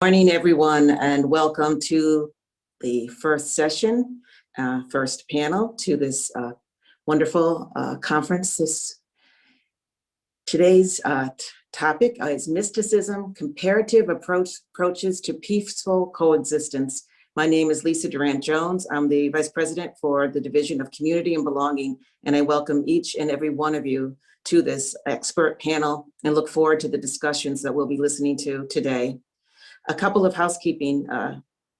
Morning, everyone, and welcome to the first session, first panel to this wonderful conference. Today's topic is Mysticism, Comparative Approaches to Peaceful Coexistence. My name is Lisa Durant-Jones. I'm the Vice President for the Division of Community and Belonging, and I welcome each and every one of you to this expert panel and look forward to the discussions that we'll be listening to today. A couple of housekeeping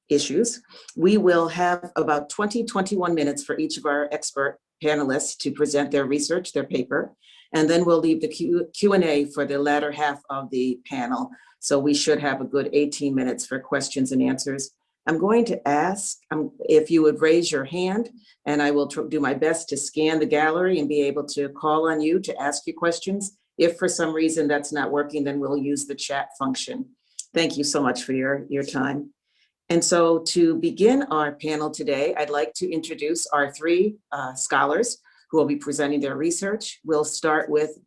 issues. We will have about 21 minutes for each of our expert panelists to present their research, their paper, and then we'll leave the Q&A for the latter half of the panel. So we should have a good 18 minutes for questions and answers. I'm going to ask if you would raise your hand, and I will do my best to scan the gallery and be able to call on you to ask you questions. If for some reason that's not working, then we'll use the chat function. Thank you so much for your time. And so to begin our panel today, I'd like to introduce our three scholars who will be presenting their research. We'll start with,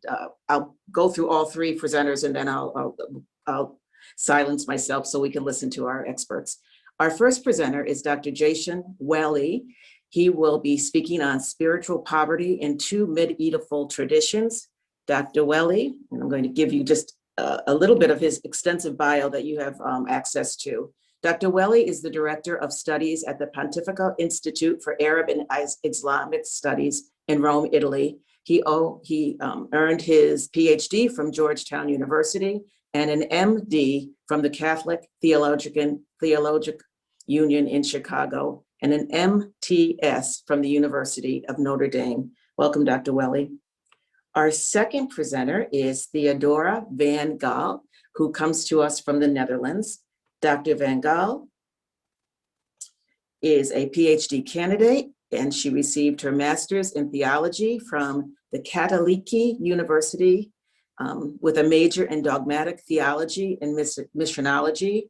I'll go through all three presenters and then I'll silence myself so we can listen to our experts. Our first presenter is Dr. Jason Welle. He will be speaking on spiritual poverty in two medieval traditions. Dr. Welle, and I'm going to give you just a little bit of his extensive bio that you have access to. Dr. Welle is the Director of Studies at the Pontifical Institute for Arab and Islamic Studies in Rome, Italy. He earned his PhD from Georgetown University and an MD from the Catholic Theological Union in Chicago and an MTS from the University of Notre Dame. Welcome, Dr. Welle. Our second presenter is Theodora van Gaal, who comes to us from the Netherlands. Dr. van Gaal is a PhD candidate, and she received her master's in theology from the Katholieke University with a major in dogmatic theology and missionology,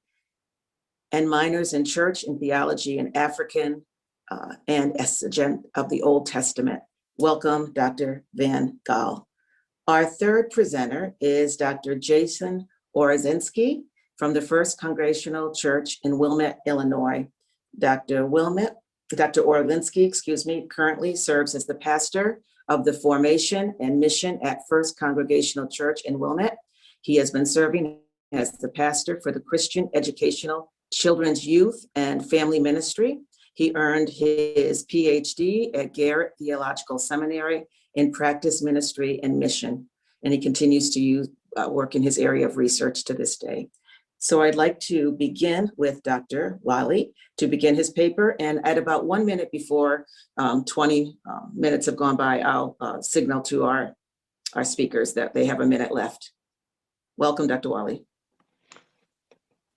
and minors in church and theology and African and exegete of the Old Testament. Welcome, Dr. van Gaal. Our third presenter is Dr. Jason Okrzynski from the First Congregational Church in Wilmette, Illinois. Dr. Okrzynski, currently serves as the pastor of the Formation and Mission at First Congregational Church in Wilmette. He has been serving as the pastor for the Christian Educational Children's Youth and Family Ministry. He earned his PhD at Garrett Theological Seminary in Practice, Ministry, and Mission, and he continues to work in his area of research to this day. So I'd like to begin with Dr. Welle to begin his paper, and at about 1 minute before 20 minutes have gone by, I'll signal to our speakers that they have a minute left. Welcome, Dr. Welle.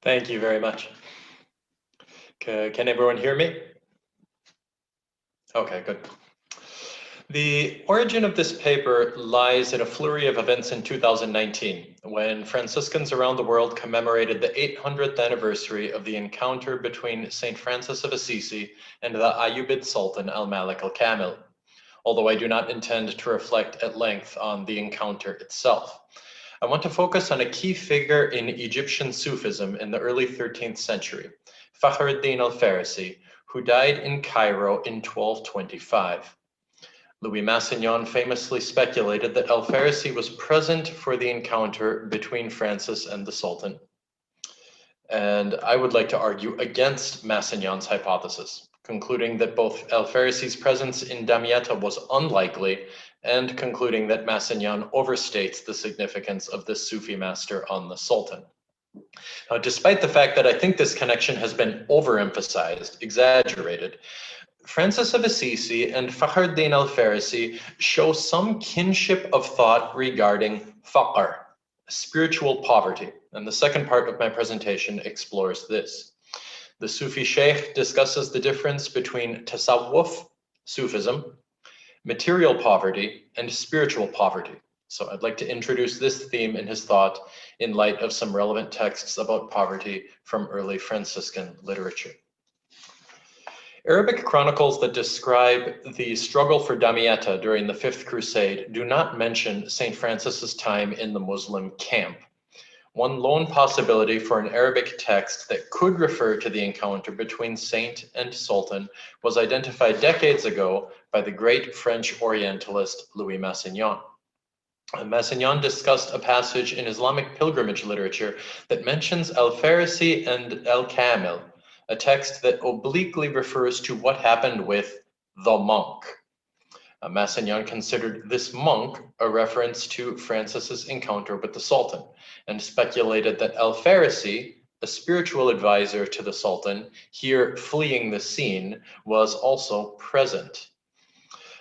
Thank you very much. Can everyone hear me? Okay, good. The origin of this paper lies in a flurry of events in 2019, when Franciscans around the world commemorated the 800th anniversary of the encounter between St. Francis of Assisi and the Ayyubid Sultan al-Malik al-Kamil, although I do not intend to reflect at length on the encounter itself. I want to focus on a key figure in Egyptian Sufism in the early 13th century, Fakhr al-Farisi, who died in Cairo in 1225. Louis Massignon famously speculated that al-Farisi was present for the encounter between Francis and the Sultan. And I would like to argue against Massignon's hypothesis, concluding that both al-Farisi's presence in Damietta was unlikely and concluding that Massignon overstates the significance of the Sufi master on the Sultan. Now, despite the fact that I think this connection has been overemphasized, exaggerated, Francis of Assisi and Fakhr al-Farisi show some kinship of thought regarding Fakhr, spiritual poverty, and the second part of my presentation explores this. The Sufi Sheikh discusses the difference between tasawwuf, Sufism, material poverty, and spiritual poverty. So I'd like to introduce this theme in his thought in light of some relevant texts about poverty from early Franciscan literature. Arabic chronicles that describe the struggle for Damietta during the Fifth Crusade do not mention St. Francis's time in the Muslim camp. One lone possibility for an Arabic text that could refer to the encounter between saint and sultan was identified decades ago by the great French Orientalist Louis Massignon. Massignon discussed a passage in Islamic pilgrimage literature that mentions al-Farisi and al-Kamil, a text that obliquely refers to what happened with the monk. Massignon considered this monk a reference to Francis's encounter with the Sultan and speculated that al-Farisi, a spiritual advisor to the Sultan, here fleeing the scene, was also present.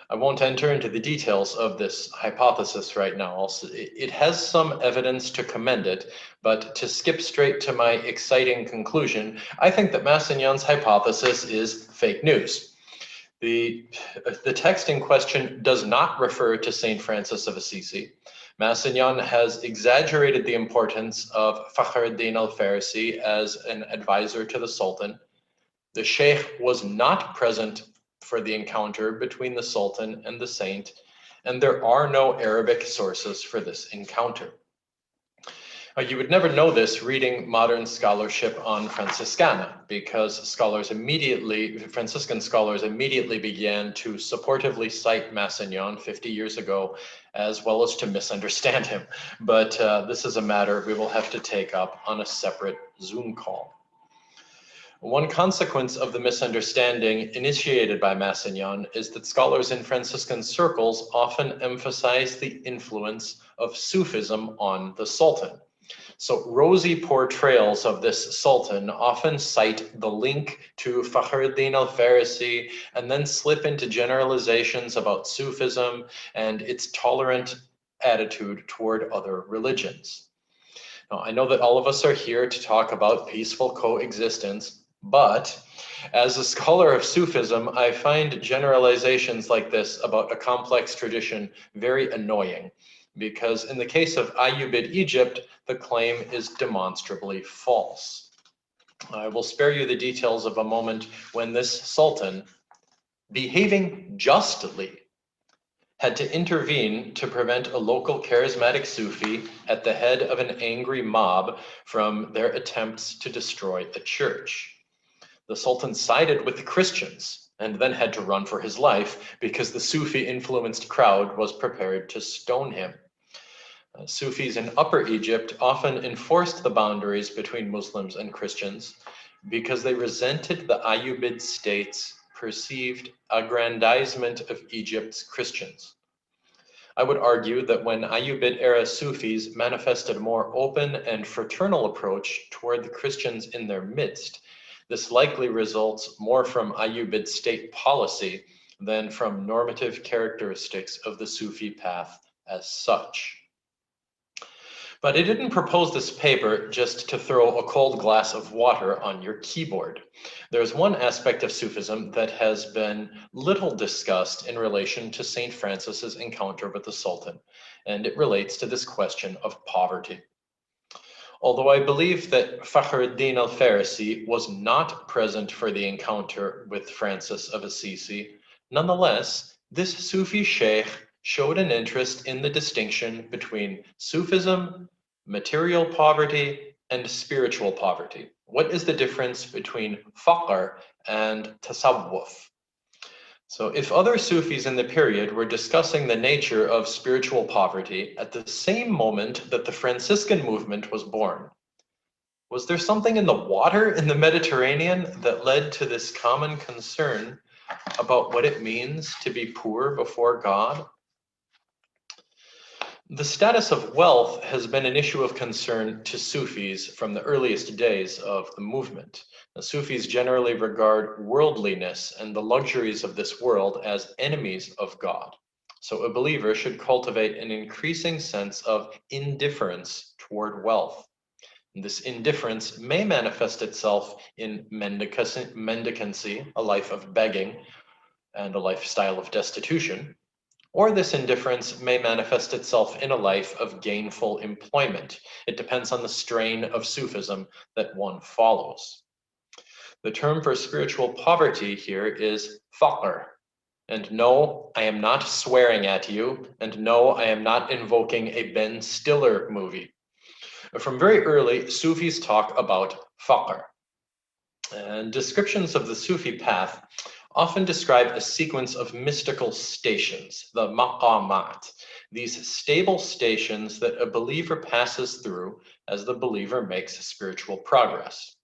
I won't enter into the details of this hypothesis right now. It has some evidence to commend it, but to skip straight to my exciting conclusion, I think that Massignon's hypothesis is fake news. The text in question does not refer to Saint Francis of Assisi. Massignon has exaggerated the importance of Fakhr al-Farisi as an advisor to the Sultan. The Sheikh was not present for the encounter between the Sultan and the saint, and there are no Arabic sources for this encounter. You would never know this reading modern scholarship on Franciscana, because Franciscan scholars immediately began to supportively cite Massignon 50 years ago, as well as to misunderstand him. But this is a matter we will have to take up on a separate Zoom call. One consequence of the misunderstanding initiated by Massignon is that scholars in Franciscan circles often emphasize the influence of Sufism on the Sultan. So rosy portrayals of this Sultan often cite the link to Fakhr al-Farisi and then slip into generalizations about Sufism and its tolerant attitude toward other religions. Now, I know that all of us are here to talk about peaceful coexistence, but as a scholar of Sufism, I find generalizations like this about a complex tradition very annoying, because in the case of Ayyubid Egypt, the claim is demonstrably false. I will spare you the details of a moment when this Sultan, behaving justly, had to intervene to prevent a local charismatic Sufi at the head of an angry mob from their attempts to destroy a church. The Sultan sided with the Christians and then had to run for his life because the Sufi-influenced crowd was prepared to stone him. Sufis in Upper Egypt often enforced the boundaries between Muslims and Christians because they resented the Ayyubid state's perceived aggrandizement of Egypt's Christians. I would argue that when Ayyubid-era Sufis manifested a more open and fraternal approach toward the Christians in their midst, this likely results more from Ayyubid state policy than from normative characteristics of the Sufi path as such. But I didn't propose this paper just to throw a cold glass of water on your keyboard. There's one aspect of Sufism that has been little discussed in relation to Saint Francis's encounter with the Sultan, and it relates to this question of poverty. Although I believe that Fakhr al-Farisi was not present for the encounter with Francis of Assisi, nonetheless, this Sufi sheikh showed an interest in the distinction between Sufism, material poverty, and spiritual poverty. What is the difference between Fakhr and tasawwuf? So if other Sufis in the period were discussing the nature of spiritual poverty at the same moment that the Franciscan movement was born, was there something in the water in the Mediterranean that led to this common concern about what it means to be poor before God? The status of wealth has been an issue of concern to Sufis from the earliest days of the movement. The Sufis generally regard worldliness and the luxuries of this world as enemies of God. So a believer should cultivate an increasing sense of indifference toward wealth. And this indifference may manifest itself in mendicancy, a life of begging, and a lifestyle of destitution. Or this indifference may manifest itself in a life of gainful employment. It depends on the strain of Sufism that one follows. The term for spiritual poverty here is Fakhr. And no, I am not swearing at you, and no, I am not invoking a Ben Stiller movie. From very early, Sufis talk about Fakhr. And descriptions of the Sufi path often describe a sequence of mystical stations, the maqamat, these stable stations that a believer passes through as the believer makes spiritual progress.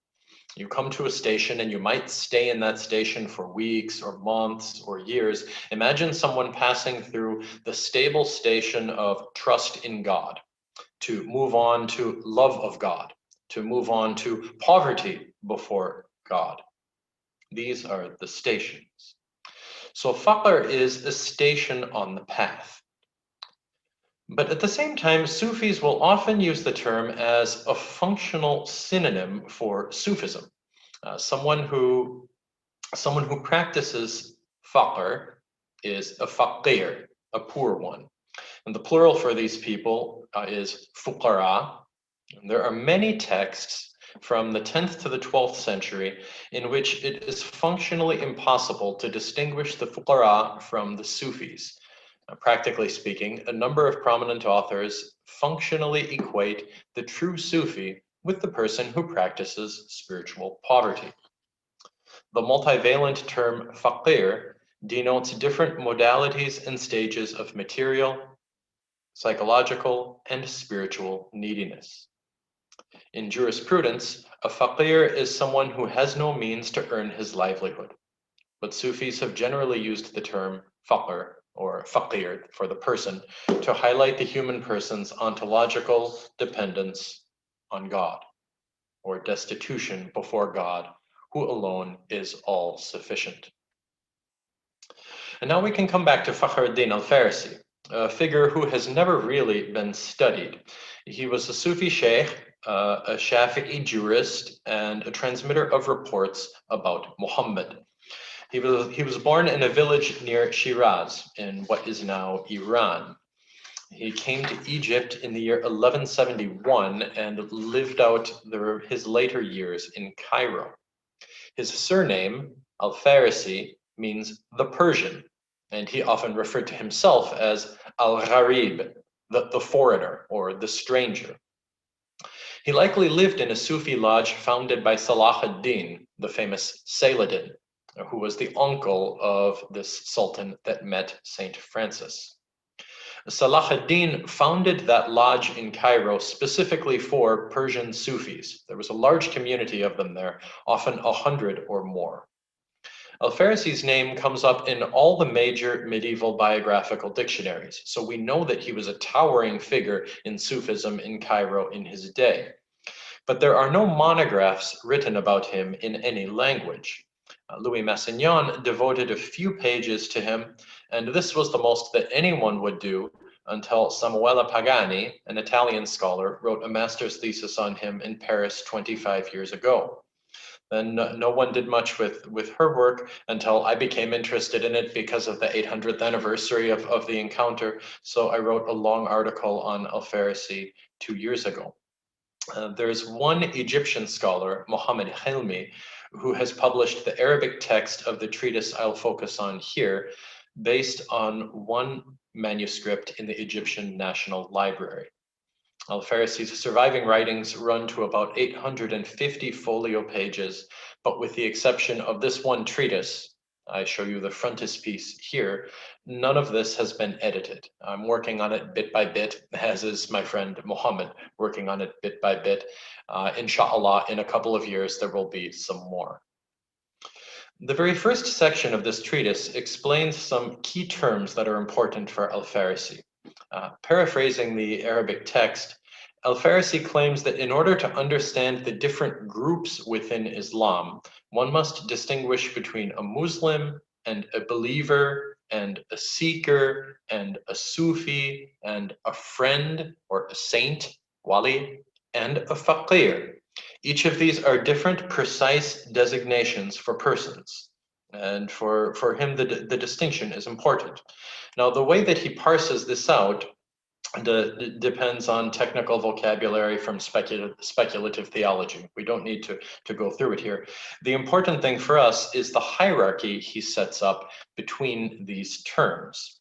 You come to a station and you might stay in that station for weeks or months or years. Imagine someone passing through the stable station of trust in God, to move on to love of God, to move on to poverty before God. These are the stations. So Fakhr is a station on the path. But at the same time, Sufis will often use the term as a functional synonym for Sufism. Someone who practices Fakhr is a faqir, a poor one. And the plural for these people is fuqara. And there are many texts from the 10th to the 12th century in which it is functionally impossible to distinguish the fuqara from the Sufis. Practically speaking, a number of prominent authors functionally equate the true Sufi with the person who practices spiritual poverty. The multivalent term faqir denotes different modalities and stages of material, psychological, and spiritual neediness. In jurisprudence, a faqir is someone who has no means to earn his livelihood. But Sufis have generally used the term fakhr or faqir for the person to highlight the human person's ontological dependence on God, or destitution before God, who alone is all sufficient. And now we can come back to Fakhr ad-Din al-Farisi, a figure who has never really been studied. He was a Sufi sheikh, a Shafi'i jurist, and a transmitter of reports about Muhammad. He was born in a village near Shiraz, in what is now Iran. He came to Egypt in the year 1171 and lived out his later years in Cairo. His surname, al-Farisi, means the Persian, and he often referred to himself as al-Gharib, the foreigner or the stranger. He likely lived in a Sufi lodge founded by Salah ad-Din, the famous Saladin, who was the uncle of this sultan that met Saint Francis. Salah ad-Din founded that lodge in Cairo specifically for Persian Sufis. There was a large community of them there, often 100 or more. Al-Farisi's name comes up in all the major medieval biographical dictionaries, so we know that he was a towering figure in Sufism in Cairo in his day. But there are no monographs written about him in any language. Louis Massignon devoted a few pages to him, and this was the most that anyone would do until Samuele Pagani, an Italian scholar, wrote a master's thesis on him in Paris 25 years ago. Then no one did much with her work until I became interested in it because of the 800th anniversary of the encounter. So I wrote a long article on al-Farisi 2 years ago. There's one Egyptian scholar, Mohammed Hilmi, who has published the Arabic text of the treatise I'll focus on here, based on one manuscript in the Egyptian National Library. Al-Farisi's surviving writings run to about 850 folio pages, but with the exception of this one treatise, I show you the frontispiece here, none of this has been edited. I'm working on it bit by bit, as is my friend Mohammed working on it bit by bit. Inshallah, in a couple of years, there will be some more. The very first section of this treatise explains some key terms that are important for al-Farisi. Paraphrasing the Arabic text, al-Farisi claims that in order to understand the different groups within Islam, one must distinguish between a Muslim and a believer and a seeker and a Sufi and a friend or a saint, wali, and a faqir. Each of these are different precise designations for persons. And for him, the distinction is important. Now, the way that he parses this out depends on technical vocabulary from speculative theology. We don't need to go through it here. The important thing for us is the hierarchy he sets up between these terms.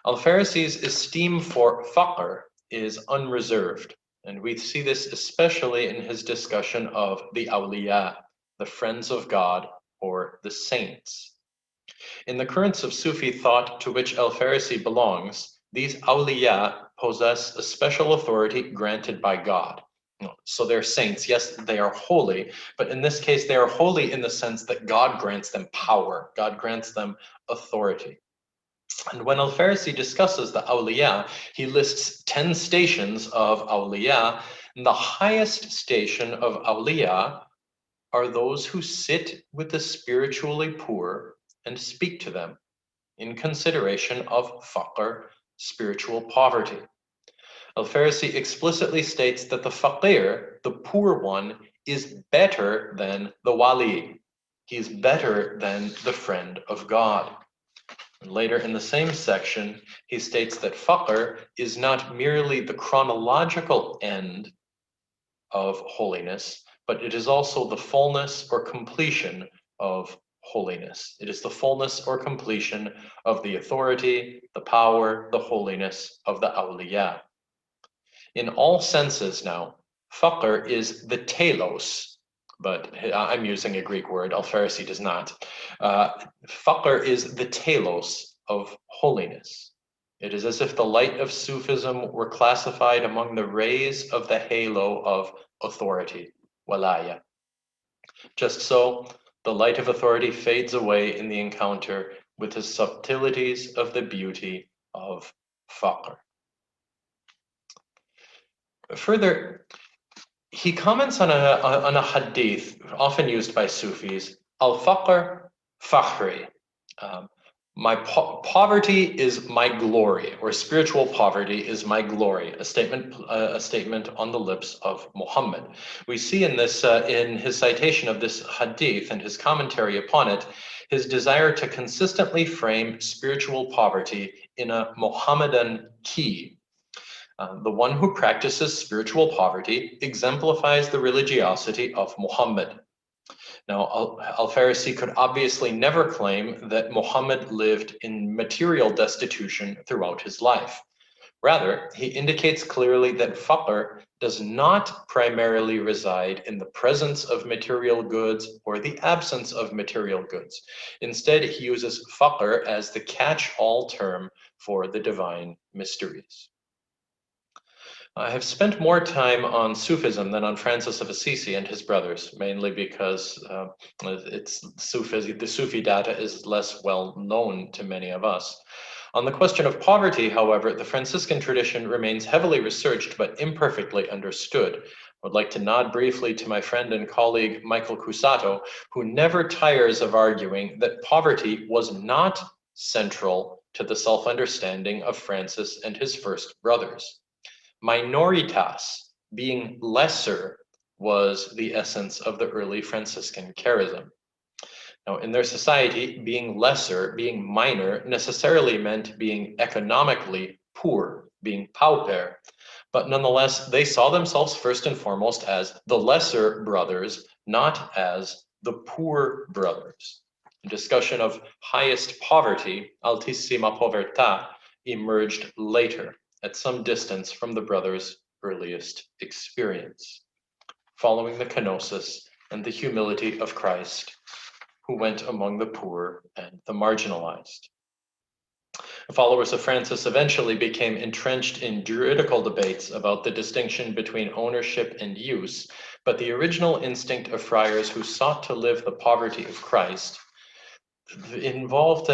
Al-Farisi's esteem for Fakhr is unreserved. And we see this especially in his discussion of the awliya, the friends of God, or the saints. In the currents of Sufi thought to which al-Farisi belongs, these awliya possess a special authority granted by God. So they're saints. Yes, they are holy, but in this case, they are holy in the sense that God grants them power. God grants them authority. And when al-Farisi discusses the awliya, he lists 10 stations of awliya, and the highest station of awliya are those who sit with the spiritually poor and speak to them in consideration of Fakhr, spiritual poverty. Al-Farisi explicitly states that the Fakhr, the poor one, is better than the wali. He is better than the friend of God. And later in the same section, he states that Fakhr is not merely the chronological end of holiness, but it is also the fullness or completion of holiness. It is the fullness or completion of the authority, the power, the holiness of the awliya. In all senses now, Fakhr is the telos, but I'm using a Greek word, al-Farisi does not. Fakhr is the telos of holiness. It is as if the light of Sufism were classified among the rays of the halo of authority, walaya. Just so, the light of authority fades away in the encounter with the subtleties of the beauty of Fakhr. Further, he comments on a hadith often used by Sufis, al-Fakhr fakhri. My poverty is my glory, or spiritual poverty is my glory, a statement on the lips of Muhammad. We see in this, in his citation of this hadith and his commentary upon it, his desire to consistently frame spiritual poverty in a Mohammedan key. The one who practices spiritual poverty exemplifies the religiosity of Muhammad. Now, al-Farisi could obviously never claim that Muhammad lived in material destitution throughout his life. Rather, he indicates clearly that Fakhr does not primarily reside in the presence of material goods or the absence of material goods. Instead, he uses Fakhr as the catch-all term for the divine mysteries. I have spent more time on Sufism than on Francis of Assisi and his brothers, mainly because the Sufi data is less well known to many of us. On the question of poverty, however, the Franciscan tradition remains heavily researched but imperfectly understood. I would like to nod briefly to my friend and colleague Michael Cusato, who never tires of arguing that poverty was not central to the self-understanding of Francis and his first brothers. Minoritas, being lesser, was the essence of the early Franciscan charism. Now, in their society, being lesser, being minor, necessarily meant being economically poor, being pauper. But nonetheless, they saw themselves first and foremost as the lesser brothers, not as the poor brothers. The discussion of highest poverty, altissima povertà, emerged later, at some distance from the brothers' earliest experience, following the kenosis and the humility of Christ, who went among the poor and the marginalized. The followers of Francis eventually became entrenched in juridical debates about the distinction between ownership and use, but the original instinct of friars who sought to live the poverty of Christ involved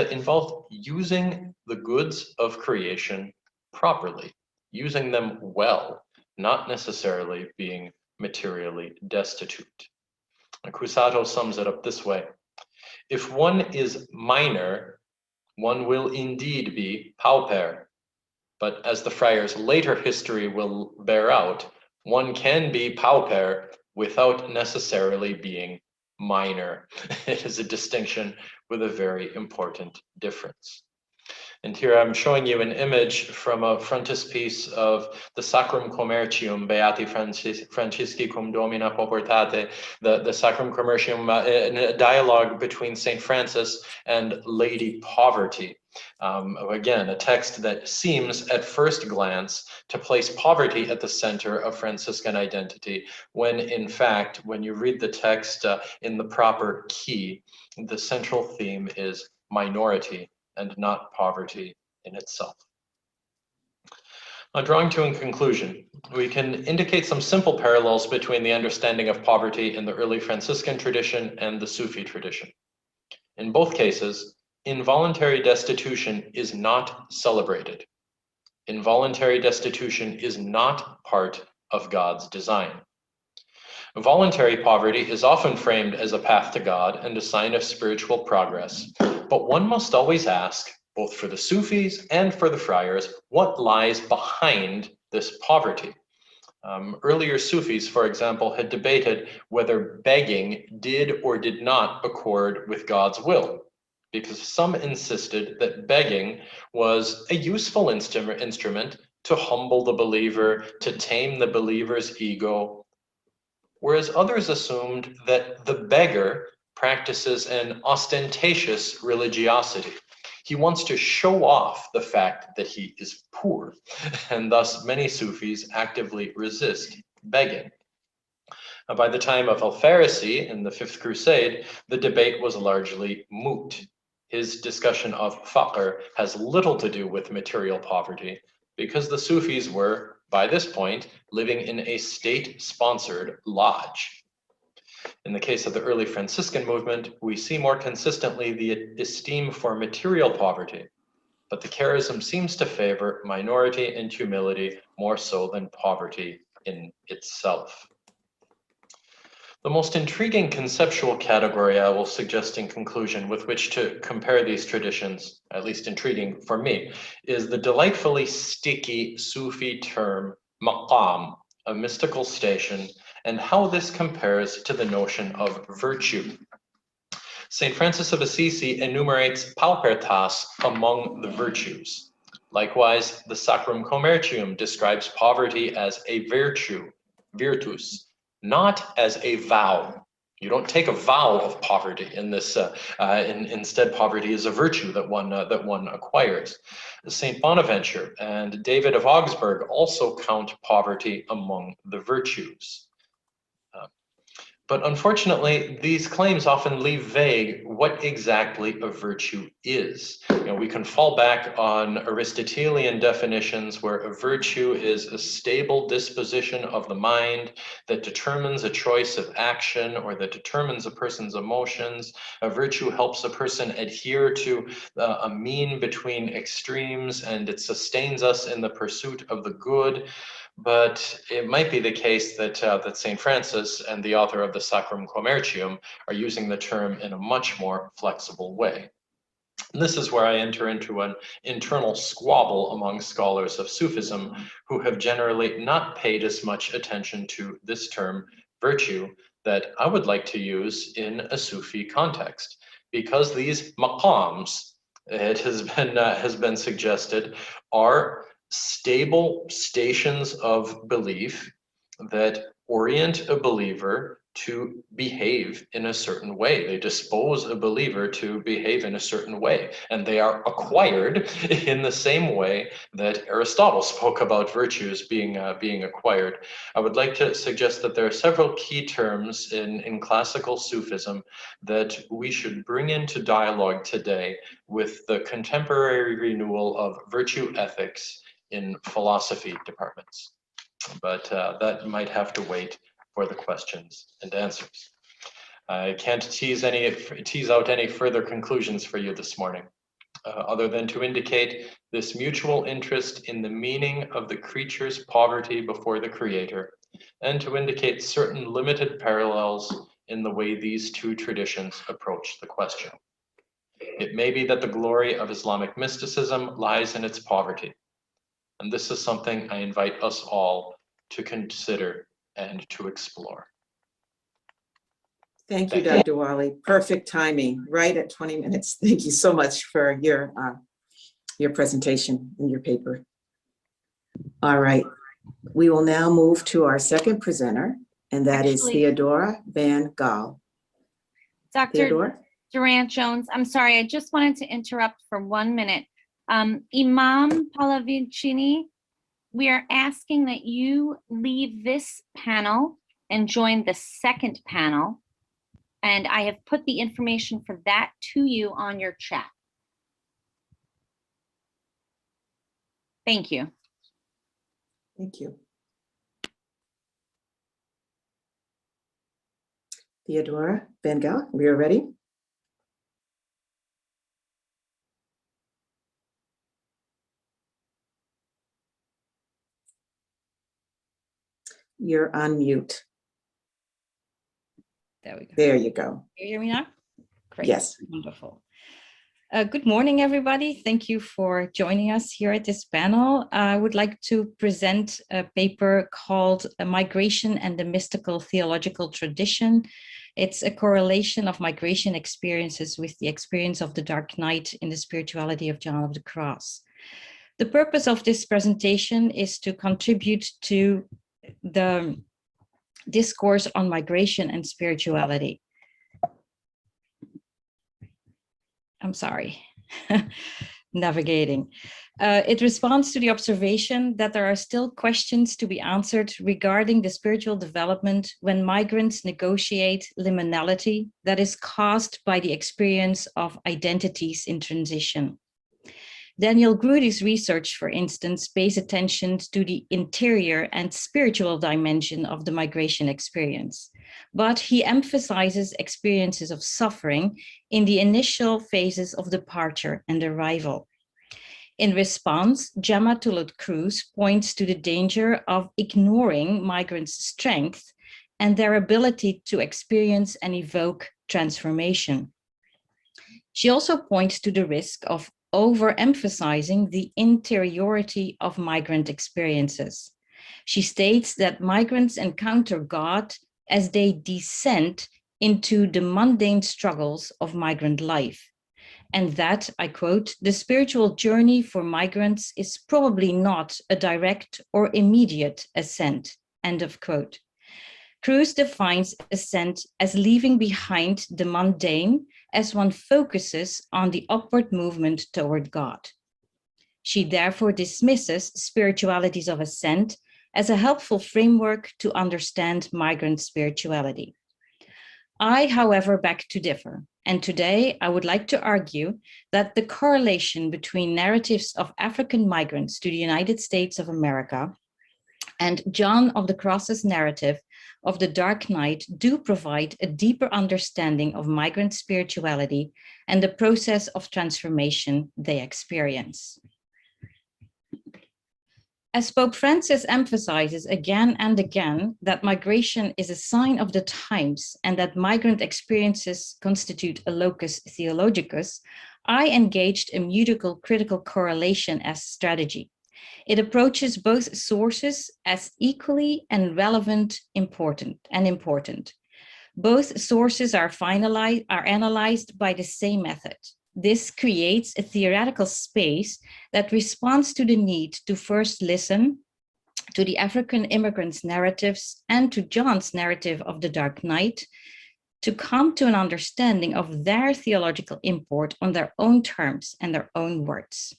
using the goods of creation properly, using them well, not necessarily being materially destitute. Cusato sums it up this way: if one is minor, one will indeed be pauper, but as the friar's later history will bear out, one can be pauper without necessarily being minor. It is a distinction with a very important difference. And here I'm showing you an image from a frontispiece of the Sacrum Commercium Beati Francisci cum Domina Poportate, the Sacrum Commercium, in a dialogue between St. Francis and Lady Poverty. Again, a text that seems at first glance to place poverty at the center of Franciscan identity, when in fact, when you read the text in the proper key, the central theme is minority and not poverty in itself. Now, drawing to a conclusion, we can indicate some simple parallels between the understanding of poverty in the early Franciscan tradition and the Sufi tradition. In both cases, involuntary destitution is not celebrated. Involuntary destitution is not part of God's design. Voluntary poverty is often framed as a path to God and a sign of spiritual progress, but one must always ask, both for the Sufis and for the friars, what lies behind this poverty. Earlier Sufis, for example, had debated whether begging did or did not accord with God's will, because some insisted that begging was a useful instrument to humble the believer, to tame the believer's ego, whereas others assumed that the beggar practices an ostentatious religiosity. He wants to show off the fact that he is poor, and thus many Sufis actively resist begging. By the time of al-Farisi in the Fifth Crusade, the debate was largely moot. His discussion of Fakhr has little to do with material poverty, because the Sufis were, by this point, living in a state-sponsored lodge. In the case of the early Franciscan movement, we see more consistently the esteem for material poverty, but the charism seems to favor minority and humility more so than poverty in itself. The most intriguing conceptual category I will suggest in conclusion with which to compare these traditions, at least intriguing for me, is the delightfully sticky Sufi term maqam, a mystical station, and how this compares to the notion of virtue. St. Francis of Assisi enumerates paupertas among the virtues. Likewise, the Sacrum Commercium describes poverty as a virtue, virtus, not as a vow. You don't take a vow of poverty in this. Instead, poverty is a virtue that one acquires. Saint Bonaventure and David of Augsburg also count poverty among the virtues. But unfortunately, these claims often leave vague what exactly a virtue is. We can fall back on Aristotelian definitions where a virtue is a stable disposition of the mind that determines a choice of action or that determines a person's emotions. A virtue helps a person adhere to a mean between extremes, and it sustains us in the pursuit of the good. But it might be the case that St. Francis and the author of the Sacrum Commercium are using the term in a much more flexible way. And this is where I enter into an internal squabble among scholars of Sufism who have generally not paid as much attention to this term virtue that I would like to use in a Sufi context, because these maqams, it has been suggested, are stable stations of belief that orient a believer to behave in a certain way. They dispose a believer to behave in a certain way, and they are acquired in the same way that Aristotle spoke about virtues being acquired. I would like to suggest that there are several key terms in classical Sufism that we should bring into dialogue today with the contemporary renewal of virtue ethics in philosophy departments. But that might have to wait for the questions and answers. I can't tease out any further conclusions for you this morning, other than to indicate this mutual interest in the meaning of the creature's poverty before the Creator, and to indicate certain limited parallels in the way these two traditions approach the question. It may be that the glory of Islamic mysticism lies in its poverty, and this is something I invite us all to consider and to explore. Thank you, Dr. Wally. Perfect timing, right at 20 minutes. Thank you so much for your presentation and your paper. All right, we will now move to our second presenter, and that is Theodora van Gaal. Dr. Theodora? Durant-Jones, I'm sorry, I just wanted to interrupt for 1 minute. Imam Pallavicini, we are asking that you leave this panel and join the second panel. And I have put the information for that to you on your chat. Thank you. Thank you. Theodora, Gaal, we are ready. You're on mute. There we go. There you go. You hear me now? Great. Yes. Wonderful. Good morning, everybody. Thank you for joining us here at this panel. I would like to present a paper called Migration and the Mystical Theological Tradition. It's a correlation of migration experiences with the experience of the Dark Night in the spirituality of John of the Cross. The purpose of this presentation is to contribute to the discourse on migration and spirituality. I'm sorry, navigating. It responds to the observation that there are still questions to be answered regarding the spiritual development when migrants negotiate liminality that is caused by the experience of identities in transition. Daniel Grudy's research, for instance, pays attention to the interior and spiritual dimension of the migration experience, but he emphasizes experiences of suffering in the initial phases of departure and arrival. In response, Gemma Tulloch-Cruz points to the danger of ignoring migrants' strength and their ability to experience and evoke transformation. She also points to the risk of overemphasizing the interiority of migrant experiences. She states that migrants encounter God as they descend into the mundane struggles of migrant life. And that, I quote, the spiritual journey for migrants is probably not a direct or immediate ascent, end of quote. Cruz defines ascent as leaving behind the mundane as one focuses on the upward movement toward God. She therefore dismisses spiritualities of ascent as a helpful framework to understand migrant spirituality. I, however, beg to differ, and today I would like to argue that the correlation between narratives of African migrants to the United States of America and John of the Cross's narrative of the Dark Night do provide a deeper understanding of migrant spirituality and the process of transformation they experience. As Pope Francis emphasizes again and again that migration is a sign of the times and that migrant experiences constitute a locus theologicus, I engaged a mutical critical correlation as strategy. It approaches both sources as equally and relevant important. Both sources are analyzed by the same method. This creates a theoretical space that responds to the need to first listen to the African immigrants' narratives and to John's narrative of the Dark Night to come to an understanding of their theological import on their own terms and their own words.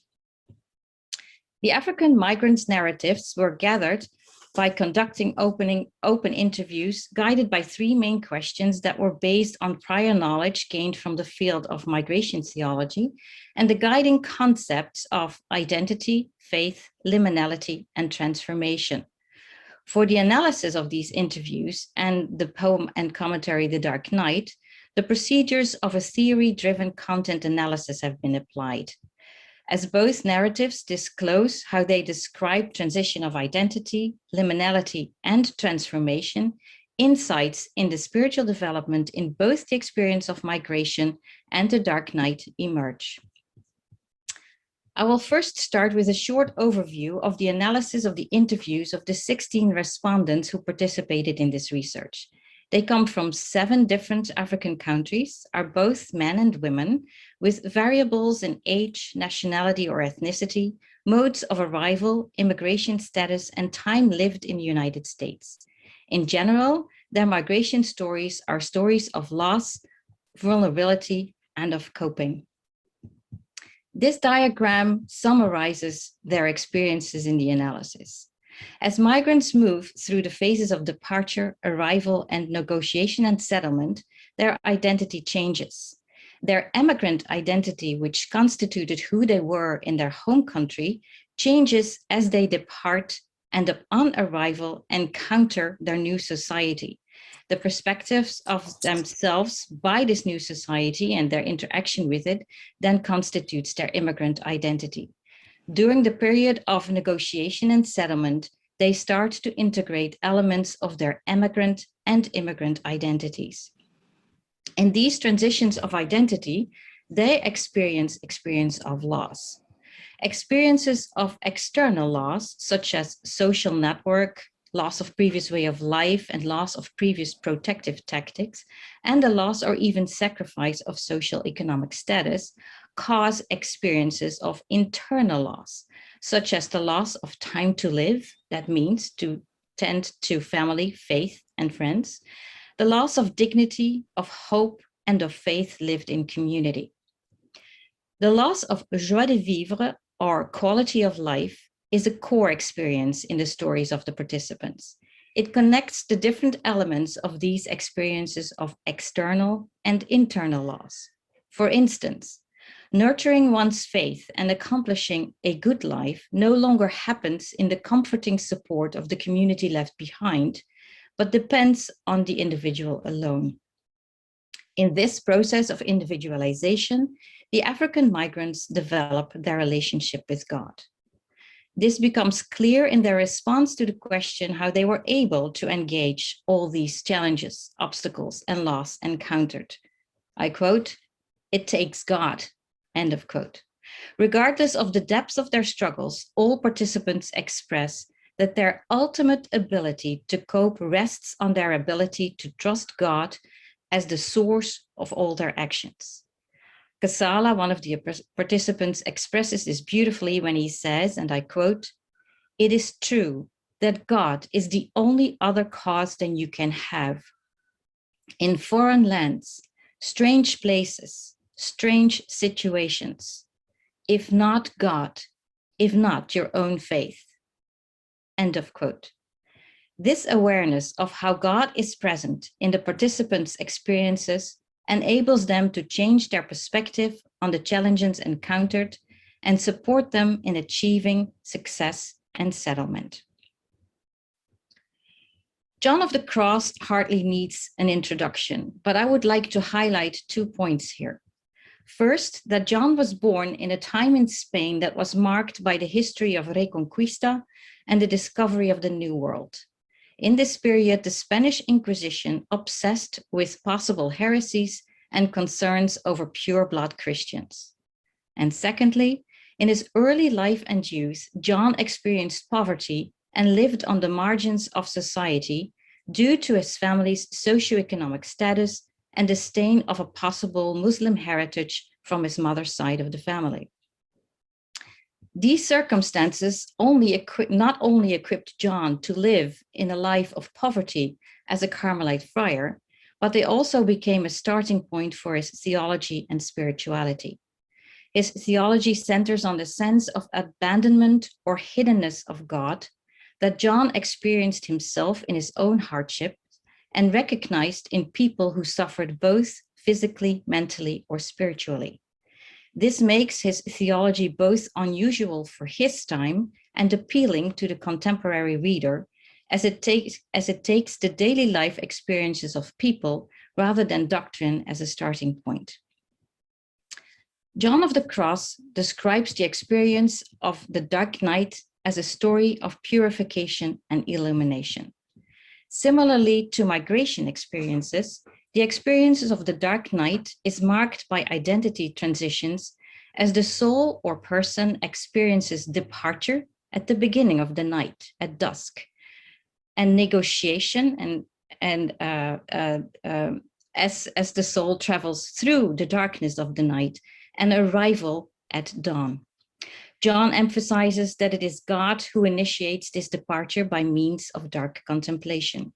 The African migrants' narratives were gathered by conducting open interviews guided by three main questions that were based on prior knowledge gained from the field of migration theology and the guiding concepts of identity, faith, liminality, and transformation. For the analysis of these interviews and the poem and commentary, The Dark Night, the procedures of a theory-driven content analysis have been applied. As both narratives disclose how they describe transition of identity, liminality, and transformation, insights in the spiritual development in both the experience of migration and the Dark Night emerge. I will first start with a short overview of the analysis of the interviews of the 16 respondents who participated in this research. They come from 7 different African countries, are both men and women, with variables in age, nationality or ethnicity, modes of arrival, immigration status, and time lived in the United States. In general, their migration stories are stories of loss, vulnerability, and of coping. This diagram summarizes their experiences in the analysis. As migrants move through the phases of departure, arrival, and negotiation and settlement, their identity changes. Their emigrant identity, which constituted who they were in their home country, changes as they depart and upon arrival encounter their new society. The perspectives of themselves by this new society and their interaction with it then constitutes their immigrant identity. During the period of negotiation and settlement, they start to integrate elements of their emigrant and immigrant identities. In these transitions of identity, they experience of loss. Experiences of external loss, such as social network, loss of previous way of life, and loss of previous protective tactics, and the loss or even sacrifice of social economic status, cause experiences of internal loss, such as the loss of time to live, that means to tend to family, faith, and friends, the loss of dignity, of hope, and of faith lived in community. The loss of joie de vivre, or quality of life, is a core experience in the stories of the participants. It connects the different elements of these experiences of external and internal loss. For instance, nurturing one's faith and accomplishing a good life no longer happens in the comforting support of the community left behind, but depends on the individual alone. In this process of individualization, the African migrants develop their relationship with God. This becomes clear in their response to the question how they were able to engage all these challenges, obstacles, and loss encountered. I quote, "It takes God," end of quote. Regardless of the depths of their struggles, all participants express that their ultimate ability to cope rests on their ability to trust God as the source of all their actions. Kasala, one of the participants, expresses this beautifully when he says, and I quote, "It is true that God is the only other cause than you can have. In foreign lands, strange places, strange situations, if not God, if not your own faith." End of quote. This awareness of how God is present in the participants' experiences enables them to change their perspective on the challenges encountered and support them in achieving success and settlement. John of the Cross hardly needs an introduction, but I would like to highlight 2 points here. First, that John was born in a time in Spain that was marked by the history of Reconquista and the discovery of the New World. In this period, the Spanish Inquisition obsessed with possible heresies and concerns over pure-blood Christians. And secondly, in his early life and youth, John experienced poverty and lived on the margins of society due to his family's socioeconomic status and the stain of a possible Muslim heritage from his mother's side of the family. These circumstances not only equipped John to live in a life of poverty as a Carmelite friar, but they also became a starting point for his theology and spirituality. His theology centers on the sense of abandonment or hiddenness of God that John experienced himself in his own hardship and recognized in people who suffered both physically, mentally, or spiritually. This makes his theology both unusual for his time and appealing to the contemporary reader, as it takes the daily life experiences of people rather than doctrine as a starting point. John of the Cross describes the experience of the dark night as a story of purification and illumination. Similarly to migration experiences, the experiences of the dark night is marked by identity transitions as the soul or person experiences departure at the beginning of the night, at dusk, and negotiation as the soul travels through the darkness of the night, and arrival at dawn. John emphasizes that it is God who initiates this departure by means of dark contemplation.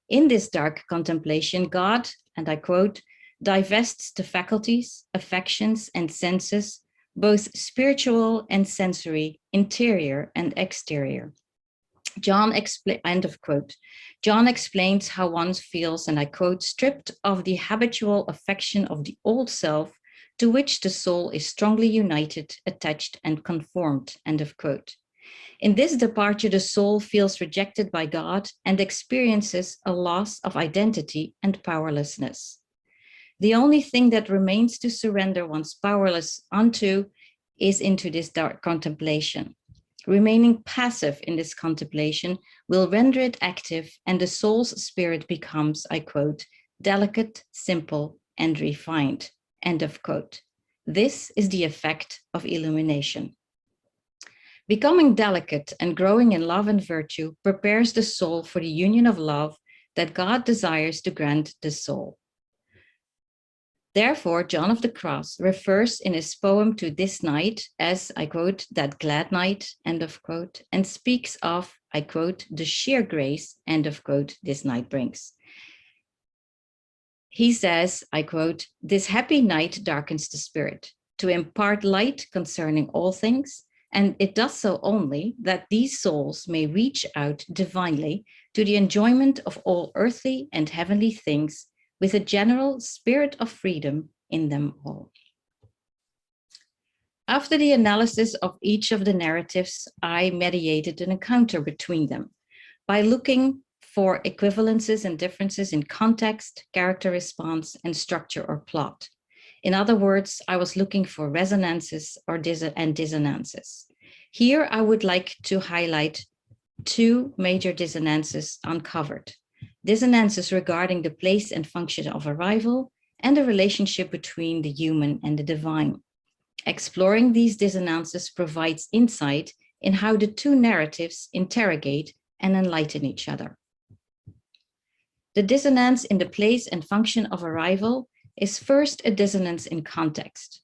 In this dark contemplation, God, and I quote, divests the faculties, affections, and senses, both spiritual and sensory, interior and exterior. End of quote. John explains how one feels, and I quote, stripped of the habitual affection of the old self to which the soul is strongly united, attached, and conformed, end of quote. In this departure, the soul feels rejected by God and experiences a loss of identity and powerlessness. The only thing that remains to surrender one's powerless unto is into this dark contemplation. Remaining passive in this contemplation will render it active, and the soul's spirit becomes, I quote, delicate, simple, and refined, end of quote. This is the effect of illumination. Becoming delicate and growing in love and virtue prepares the soul for the union of love that God desires to grant the soul. Therefore, John of the Cross refers in his poem to this night as, I quote, that glad night, end of quote, and speaks of, I quote, the sheer grace, end of quote, this night brings. He says, I quote, this happy night darkens the spirit to impart light concerning all things, and it does so only that these souls may reach out divinely to the enjoyment of all earthly and heavenly things with a general spirit of freedom in them all. After the analysis of each of the narratives, I mediated an encounter between them by looking for equivalences and differences in context, character response, and structure or plot. In other words, I was looking for resonances and dissonances. Here, I would like to highlight two major dissonances uncovered. Dissonances regarding the place and function of arrival and the relationship between the human and the divine. Exploring these dissonances provides insight in how the two narratives interrogate and enlighten each other. The dissonance in the place and function of arrival is first a dissonance in context.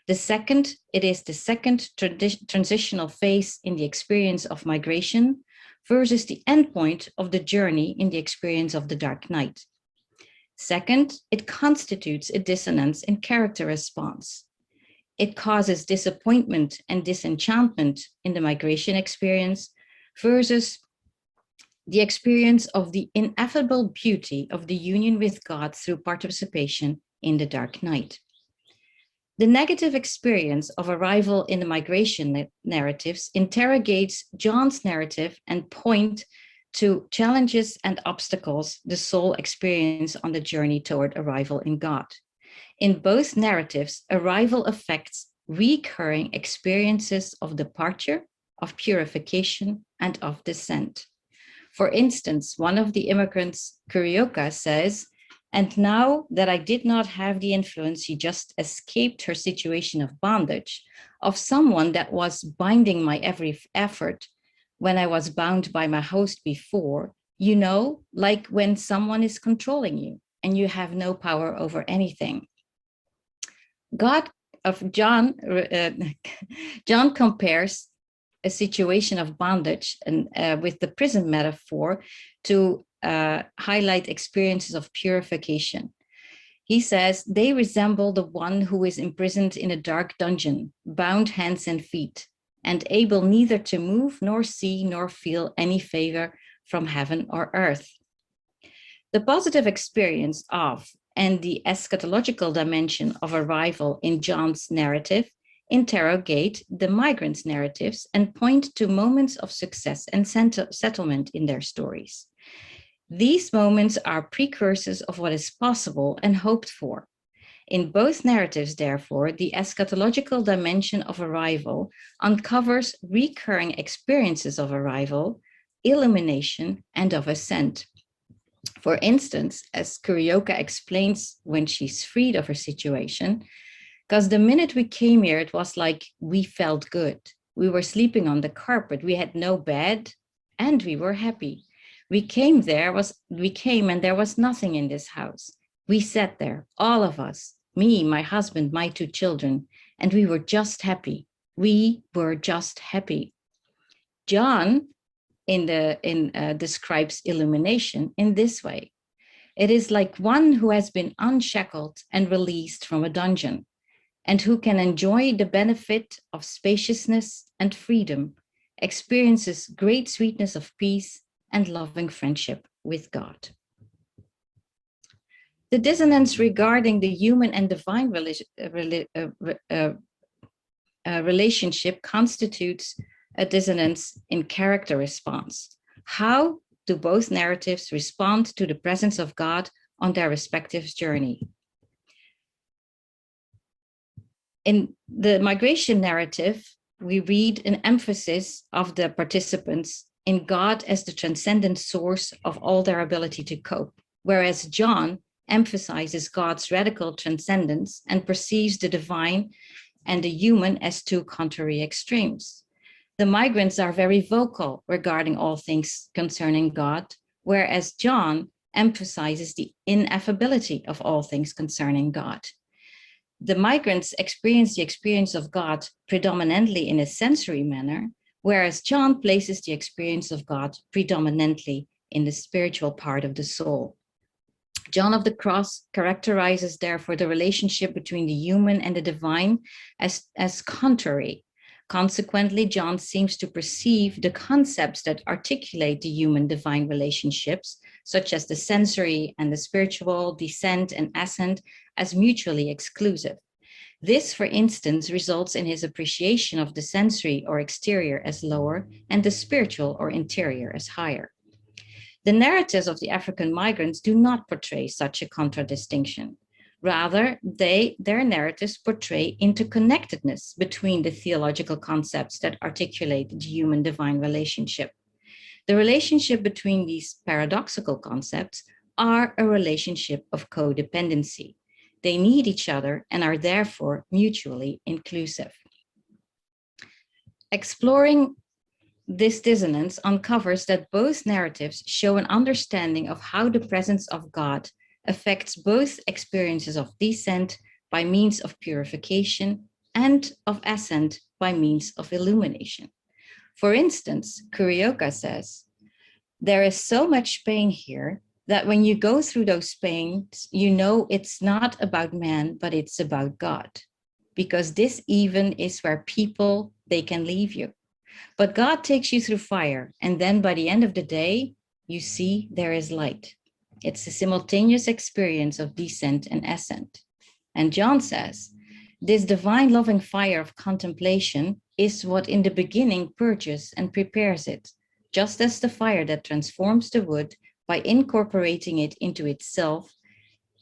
It is the second transitional phase in the experience of migration versus the endpoint of the journey in the experience of the dark night. Second, it constitutes a dissonance in character response. It causes disappointment and disenchantment in the migration experience versus the experience of the ineffable beauty of the union with God through participation in the dark night. The negative experience of arrival in the migration narratives interrogates John's narrative and point to challenges and obstacles the soul experiences on the journey toward arrival in God. In both narratives, arrival affects recurring experiences of departure, of purification, and of descent. For instance, one of the immigrants, Kurioka, says, "And now that I did not have the influence, she just escaped her situation of bondage, of someone that was binding my every effort when I was bound by my host before, you know, like when someone is controlling you and you have no power over anything." John compares a situation of bondage and with the prison metaphor to highlight experiences of purification. He says, "They resemble the one who is imprisoned in a dark dungeon, bound hands and feet, and able neither to move nor see nor feel any favor from heaven or earth." The positive experience of and the eschatological dimension of arrival in John's narrative interrogate the migrants' narratives and point to moments of success and settlement in their stories. These moments are precursors of what is possible and hoped for. In both narratives, therefore, the eschatological dimension of arrival uncovers recurring experiences of arrival, illumination, and of ascent. For instance, as Kurioka explains when she's freed of her situation, because the minute we came here, it was like we felt good. We were sleeping on the carpet, we had no bed, and we were happy. We came and there was nothing in this house. We sat there, all of us, me, my husband, my two children, and we were just happy. We were just happy. John describes illumination in this way. It is like one who has been unshackled and released from a dungeon, and who can enjoy the benefit of spaciousness and freedom, experiences great sweetness of peace and loving friendship with God. The dissonance regarding the human and divine relationship constitutes a dissonance in character response. How do both narratives respond to the presence of God on their respective journey? In the migration narrative, we read an emphasis of the participants in God as the transcendent source of all their ability to cope, whereas John emphasizes God's radical transcendence and perceives the divine and the human as two contrary extremes. The migrants are very vocal regarding all things concerning God, whereas John emphasizes the ineffability of all things concerning God. The migrants experience the experience of God predominantly in a sensory manner, whereas John places the experience of God predominantly in the spiritual part of the soul. John of the Cross characterizes therefore the relationship between the human and the divine as contrary. Consequently, John seems to perceive the concepts that articulate the human-divine relationships, such as the sensory and the spiritual, descent and ascent, as mutually exclusive. This, for instance, results in his appreciation of the sensory or exterior as lower and the spiritual or interior as higher. The narratives of the African migrants do not portray such a contradistinction. Rather, their narratives portray interconnectedness between the theological concepts that articulate the human-divine relationship. The relationship between these paradoxical concepts are a relationship of codependency. They need each other and are therefore mutually inclusive. Exploring this dissonance uncovers that both narratives show an understanding of how the presence of God affects both experiences of descent by means of purification and of ascent by means of illumination. For instance, Kurioka says, "There is so much pain here that when you go through those pains, you know it's not about man, but it's about God, because this even is where people, they can leave you. But God takes you through fire, and then by the end of the day, you see there is light. It's a simultaneous experience of descent and ascent." And John says, "This divine loving fire of contemplation is what in the beginning purges and prepares it, just as the fire that transforms the wood by incorporating it into itself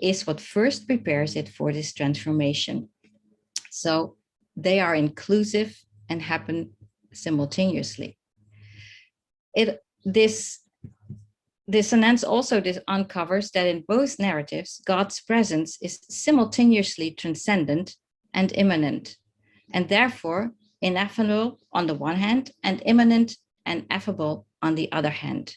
is what first prepares it for this transformation." So they are inclusive and happen simultaneously. This dissonance also uncovers that in both narratives, God's presence is simultaneously transcendent and immanent, and therefore ineffable on the one hand and immanent and affable on the other hand.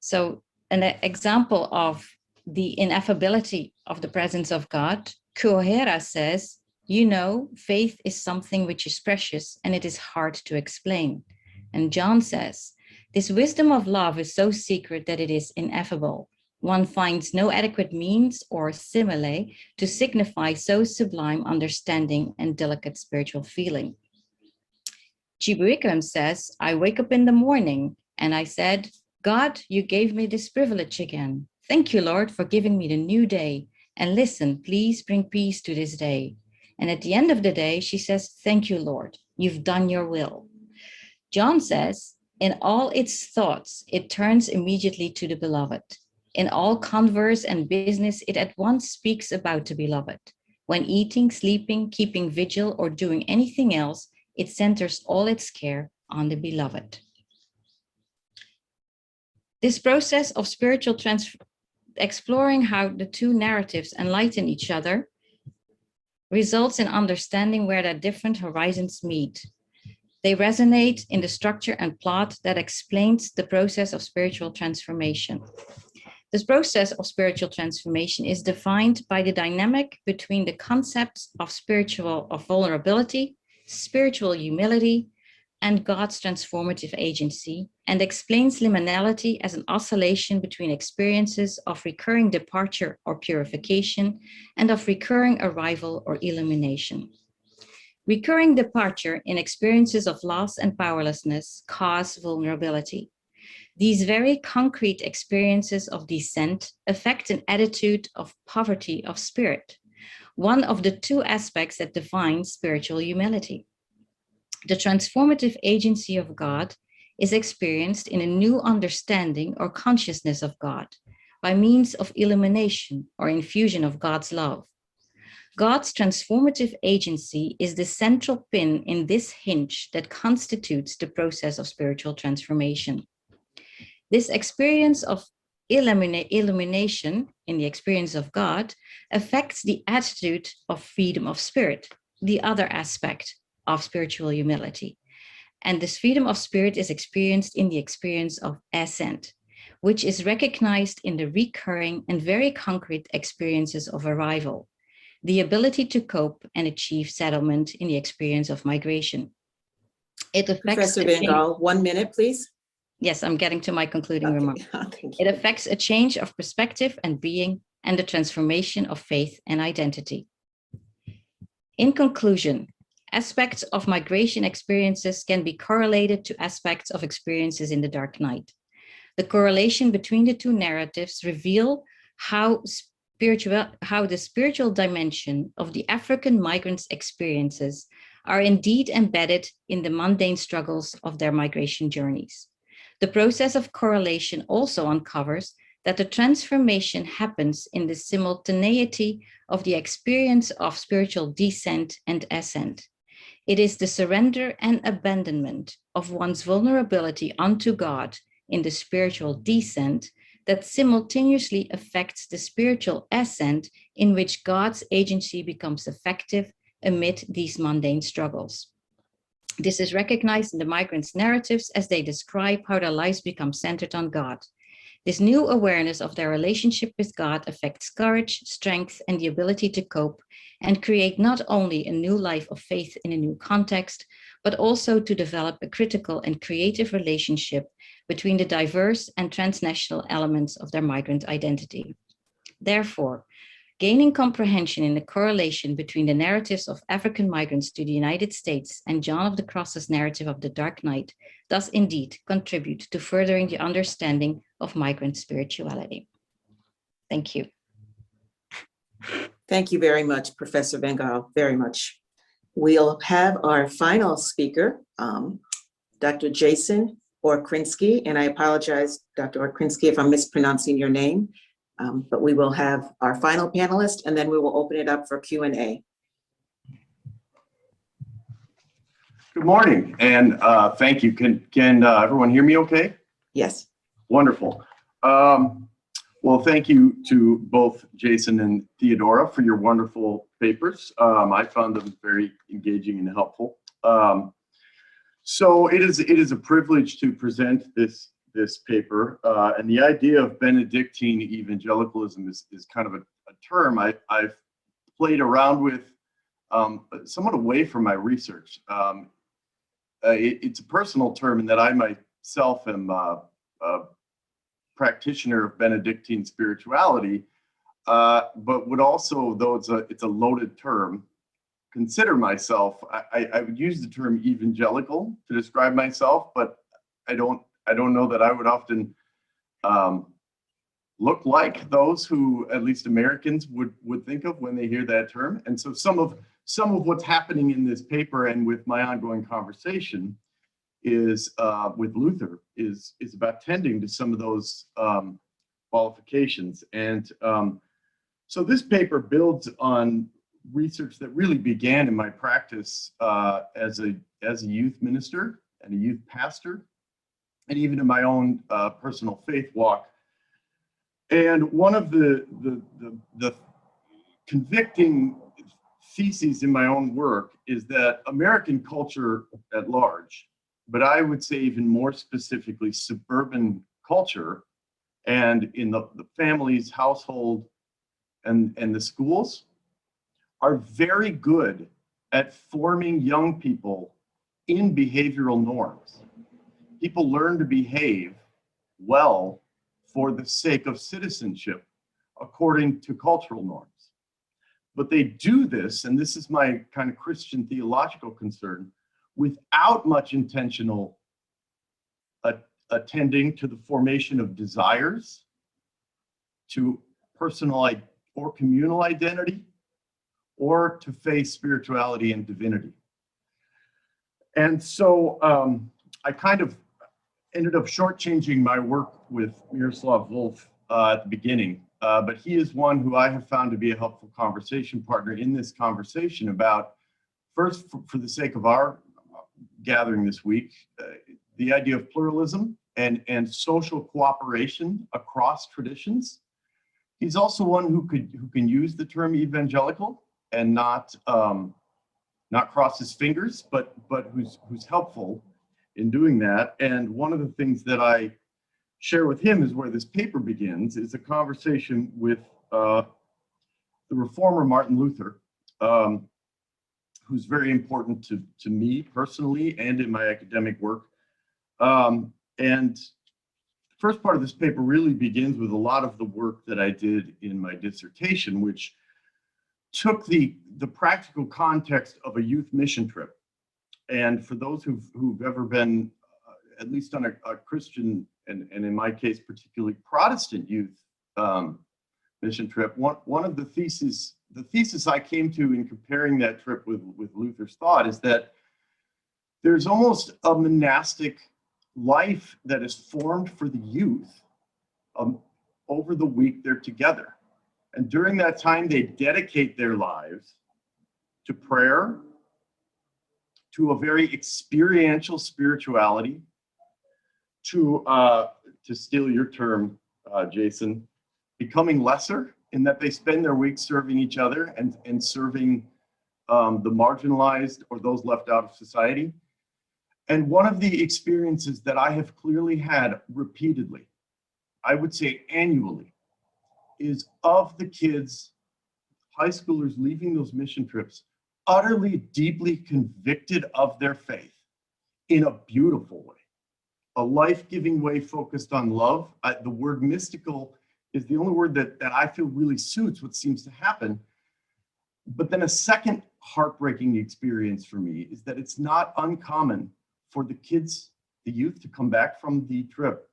So an example of the ineffability of the presence of God, Kuohera says, "You know, faith is something which is precious and it is hard to explain." And John says, "This wisdom of love is so secret that it is ineffable. One finds no adequate means or simile to signify so sublime understanding and delicate spiritual feeling." Chibuikem says, "I wake up in the morning and I said, God, you gave me this privilege again. Thank you, Lord, for giving me the new day. And listen, please bring peace to this day." And at the end of the day, she says, "Thank you, Lord, you've done your will." John says, "In all its thoughts, it turns immediately to the beloved. In all converse and business, it at once speaks about the beloved. When eating, sleeping, keeping vigil, or doing anything else, it centers all its care on the beloved." This process of spiritual exploring how the two narratives enlighten each other results in understanding where their different horizons meet. They resonate in the structure and plot that explains the process of spiritual transformation. This process of spiritual transformation is defined by the dynamic between the concepts of vulnerability, spiritual humility, and God's transformative agency, and explains liminality as an oscillation between experiences of recurring departure or purification and of recurring arrival or illumination. Recurring departure in experiences of loss and powerlessness cause vulnerability. These very concrete experiences of descent affect an attitude of poverty of spirit, one of the two aspects that define spiritual humility. The transformative agency of God is experienced in a new understanding or consciousness of God by means of illumination or infusion of God's love. God's transformative agency is the central pin in this hinge that constitutes the process of spiritual transformation. This experience of illumination in the experience of God affects the attitude of freedom of spirit, the other aspect of spiritual humility. And this freedom of spirit is experienced in the experience of ascent, which is recognized in the recurring and very concrete experiences of arrival, the ability to cope and achieve settlement in the experience of migration. It affects Professor Van Gaal, 1 minute, please. Yes, I'm getting to my concluding remark. Thank you. It affects a change of perspective and being and the transformation of faith and identity. In conclusion, aspects of migration experiences can be correlated to aspects of experiences in the dark night. The correlation between the two narratives reveal how the spiritual dimension of the African migrants' experiences are indeed embedded in the mundane struggles of their migration journeys. The process of correlation also uncovers that the transformation happens in the simultaneity of the experience of spiritual descent and ascent. It is the surrender and abandonment of one's vulnerability unto God in the spiritual descent that simultaneously affects the spiritual ascent in which God's agency becomes effective amid these mundane struggles. This is recognized in the migrants' narratives as they describe how their lives become centered on God. This new awareness of their relationship with God affects courage, strength, and the ability to cope and create not only a new life of faith in a new context, but also to develop a critical and creative relationship between the diverse and transnational elements of their migrant identity. Therefore, gaining comprehension in the correlation between the narratives of African migrants to the United States and John of the Cross's narrative of the Dark Night does indeed contribute to furthering the understanding of migrant spirituality. Thank you. Thank you very much, Professor Van Gaal, very much. We'll have our final speaker, Dr. Jason Okrzynski, and I apologize, Dr. Okrzynski, if I'm mispronouncing your name. But we will have our final panelist, and then we will open it up for Q&A. Good morning, and thank you. Can everyone hear me okay? Yes. Wonderful. Well, thank you to both Jason and Theodora for your wonderful papers. I found them very engaging and helpful. So it is a privilege to present this paper, and the idea of Benedictine evangelicalism is kind of a term I've played around with somewhat away from my research. It's a personal term in that I myself am a practitioner of Benedictine spirituality, but would also, though it's a loaded term, consider myself, I would use the term evangelical to describe myself, but I don't know that I would often look like those who at least Americans would think of when they hear that term. And so some of what's happening in this paper and with my ongoing conversation is with Luther is about tending to some of those qualifications. And so this paper builds on research that really began in my practice as a youth minister and a youth pastor, and even in my own personal faith walk. And one of the convicting theses in my own work is that American culture at large, but I would say even more specifically suburban culture, and in the families, household, and the schools, are very good at forming young people in behavioral norms. People learn to behave well for the sake of citizenship according to cultural norms. But they do this, and this is my kind of Christian theological concern, without much intentional attending to the formation of desires, to personal or communal identity, or to faith, spirituality, and divinity. And so I kind of ended up shortchanging my work with Miroslav Volf at the beginning, but he is one who I have found to be a helpful conversation partner in this conversation about, first, for the sake of our gathering this week, the idea of pluralism and social cooperation across traditions. He's also one who can use the term evangelical and not cross his fingers, but who's helpful in doing that. And one of the things that I share with him is where this paper begins, is a conversation with the reformer Martin Luther, who's very important to me personally and in my academic work. And the first part of this paper really begins with a lot of the work that I did in my dissertation, which took the practical context of a youth mission trip. And for those who've ever been, at least on a Christian, and in my case, particularly Protestant youth mission trip, one of the thesis I came to in comparing that trip with Luther's thought is that there's almost a monastic life that is formed for the youth over the week they're together. And during that time, they dedicate their lives to prayer, to a very experiential spirituality, to steal your term, Jason, becoming lesser, in that they spend their weeks serving each other and serving the marginalized or those left out of society. And one of the experiences that I have clearly had repeatedly, I would say annually, is of the kids, high schoolers leaving those mission trips, utterly, deeply convicted of their faith in a beautiful way, a life-giving way focused on love. The word mystical is the only word that I feel really suits what seems to happen. But then a second heartbreaking experience for me is that it's not uncommon for the kids, the youth, to come back from the trip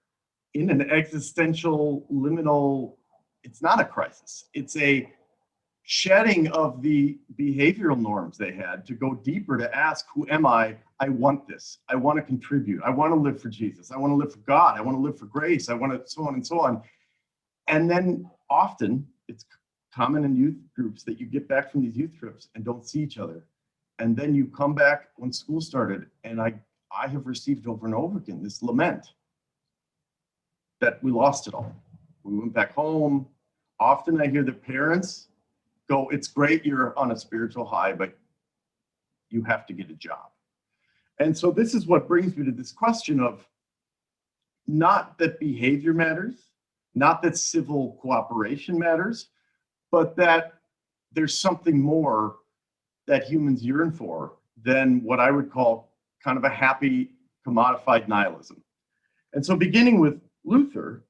in an existential, liminal, it's not a crisis, it's a shedding of the behavioral norms they had to go deeper, to ask, who am I? I want this. I want to contribute. I want to live for Jesus. I want to live for God. I want to live for grace. I want to so on and so on. And then often it's common in youth groups that you get back from these youth trips and don't see each other. And then you come back when school started, and I have received over and over again this lament that we lost it all. We went back home. Often I hear the parents go, it's great you're on a spiritual high, but you have to get a job. And so this is what brings me to this question of, not that behavior matters, not that civil cooperation matters, but that there's something more that humans yearn for than what I would call kind of a happy, commodified nihilism. And so beginning with Luther,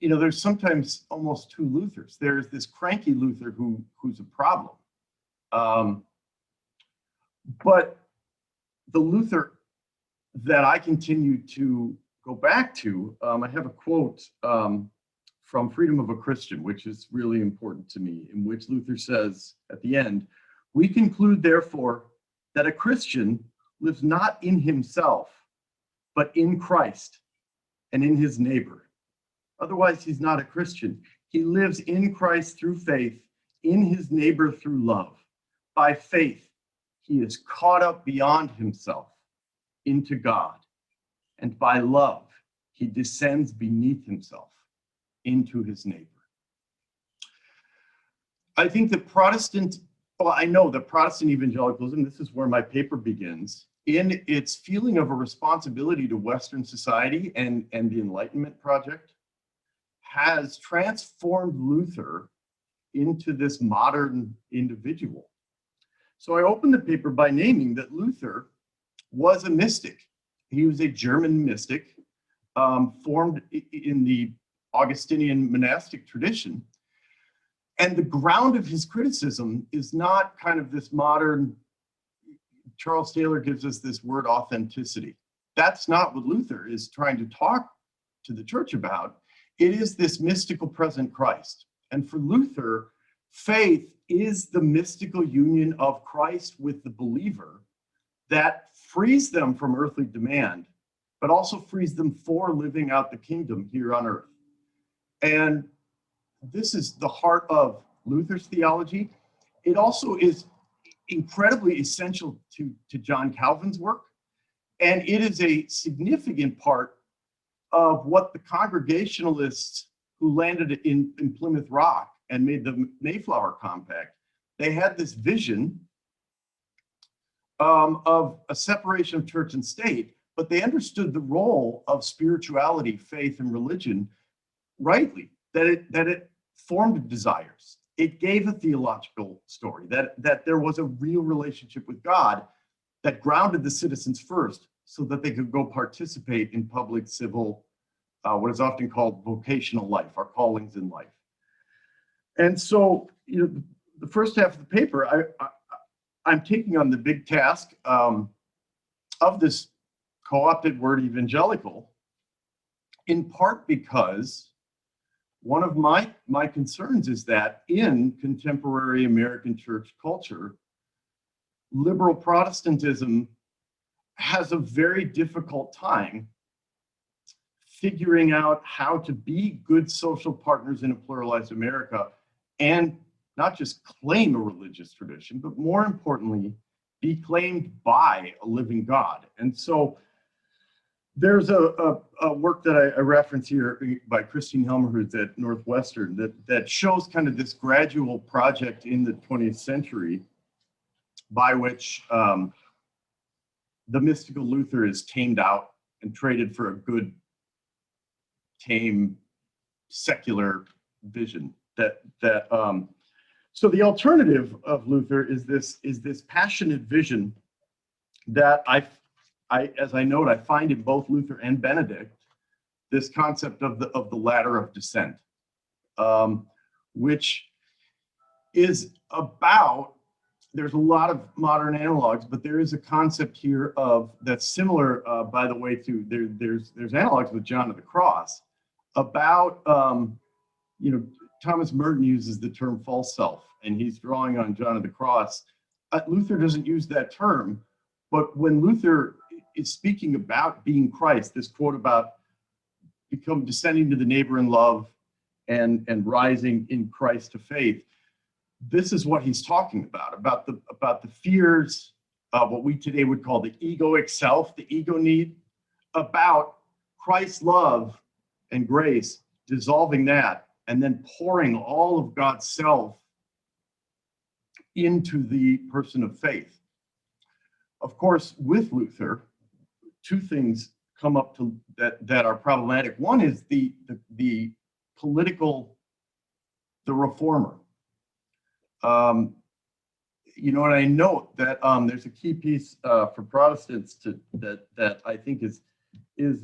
there's sometimes almost two Luthers. There's this cranky Luther who's a problem. But the Luther that I continue to go back to, I have a quote from Freedom of a Christian, which is really important to me, in which Luther says at the end, "We conclude, therefore, that a Christian lives not in himself, but in Christ and in his neighbor. Otherwise, he's not a Christian. He lives in Christ through faith, in his neighbor through love. By faith, he is caught up beyond himself into God. And by love, he descends beneath himself into his neighbor." I think that I know that Protestant evangelicalism, this is where my paper begins, in its feeling of a responsibility to Western society and the Enlightenment project, has transformed Luther into this modern individual. So I opened the paper by naming that Luther was a mystic. He was a German mystic formed in the Augustinian monastic tradition. And the ground of his criticism is not kind of this modern, Charles Taylor gives us this word authenticity. That's not what Luther is trying to talk to the church about. It is this mystical present Christ. And for Luther, faith is the mystical union of Christ with the believer that frees them from earthly demand, but also frees them for living out the kingdom here on earth. And this is the heart of Luther's theology. It also is incredibly essential to John Calvin's work. And it is a significant part of what the Congregationalists who landed in Plymouth Rock and made the Mayflower Compact, they had this vision of a separation of church and state, but they understood the role of spirituality, faith, and religion rightly, that it formed desires. It gave a theological story, that there was a real relationship with God that grounded the citizens first so that they could go participate in public, civil, what is often called vocational life, our callings in life. And so, the first half of the paper, I'm taking on the big task of this co-opted word evangelical, in part because one of my concerns is that in contemporary American church culture, liberal Protestantism has a very difficult time figuring out how to be good social partners in a pluralized America and not just claim a religious tradition, but more importantly, be claimed by a living God. And so there's a work that I reference here by Christine Helmer, who's at Northwestern, that shows kind of this gradual project in the 20th century by which the mystical Luther is tamed out and traded for a good, tame, secular vision. So the alternative of Luther is this passionate vision that as I note, I find in both Luther and Benedict, this concept of the ladder of descent, which is about, there's a lot of modern analogs, but there is a concept here that's similar, by the way, to there's analogs with John of the Cross about, Thomas Merton uses the term false self, and he's drawing on John of the Cross. Luther doesn't use that term, but when Luther is speaking about being Christ, this quote about descending to the neighbor in love and rising in Christ to faith, this is what he's talking about the fears of what we today would call the egoic self, the ego need, about Christ's love and grace, dissolving that, and then pouring all of God's self into the person of faith. Of course, with Luther, two things come up to that are problematic. One is the political, the reformer. And I note that there's a key piece for Protestants that I think is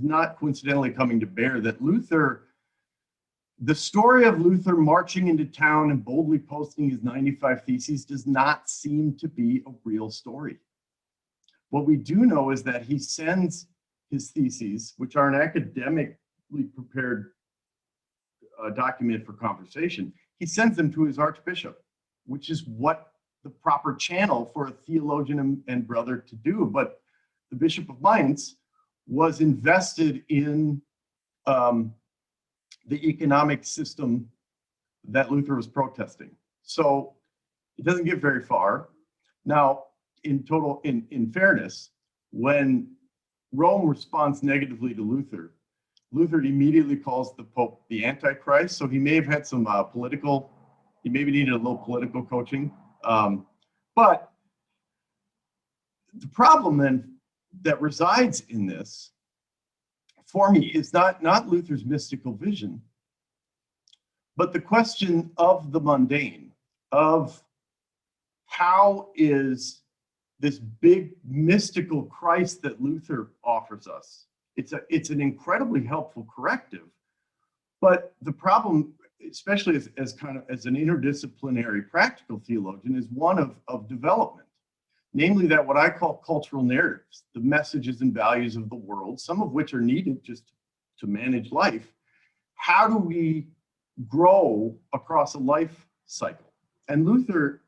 not coincidentally coming to bear, that Luther, the story of Luther marching into town and boldly posting his 95 Theses does not seem to be a real story. What we do know is that he sends his theses, which are an academically prepared document for conversation, he sends them to his archbishop, which is what the proper channel for a theologian and brother to do. But the Bishop of Mainz was invested in the economic system that Luther was protesting. So it doesn't get very far. Now, in fairness, when Rome responds negatively to Luther, Luther immediately calls the Pope the Antichrist. So he may have had some he maybe needed a little political coaching. But the problem then that resides in this, for me, is not Luther's mystical vision, but the question of the mundane, of how is this big mystical Christ that Luther offers us? It's an incredibly helpful corrective, but the problem, especially as an interdisciplinary practical theologian, is one of development. Namely that what I call cultural narratives, the messages and values of the world, some of which are needed just to manage life. How do we grow across a life cycle? And Luther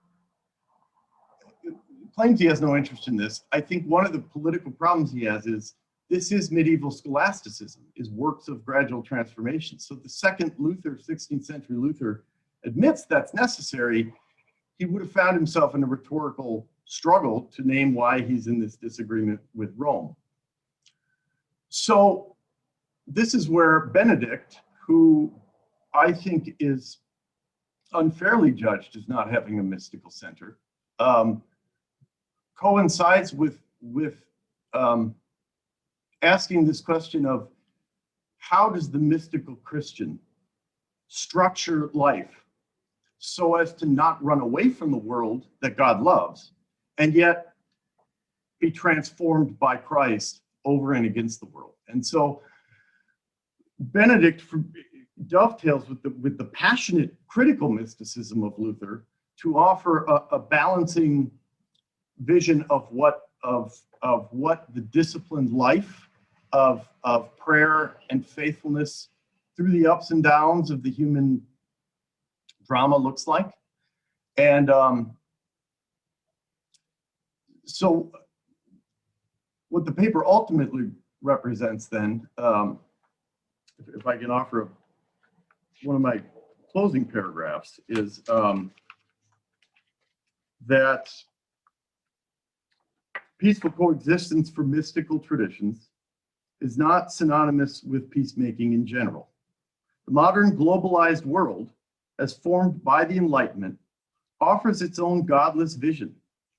claims he has no interest in this. I think one of the political problems he has is this is medieval scholasticism, is works of gradual transformation. So the second Luther, 16th century Luther, admits that's necessary, he would have found himself in a rhetorical struggle to name why he's in this disagreement with Rome. So this is where Benedict, who I think is unfairly judged as not having a mystical center, coincides with asking this question of how does the mystical Christian structure life so as to not run away from the world that God loves, and yet be transformed by Christ over and against the world. And so Benedict dovetails with the passionate critical mysticism of Luther to offer a balancing vision of what the disciplined life of prayer and faithfulness through the ups and downs of the human drama looks like. And so what the paper ultimately represents then, if I can offer one of my closing paragraphs, is that peaceful coexistence for mystical traditions is not synonymous with peacemaking in general. The modern globalized world, as formed by the Enlightenment, offers its own godless vision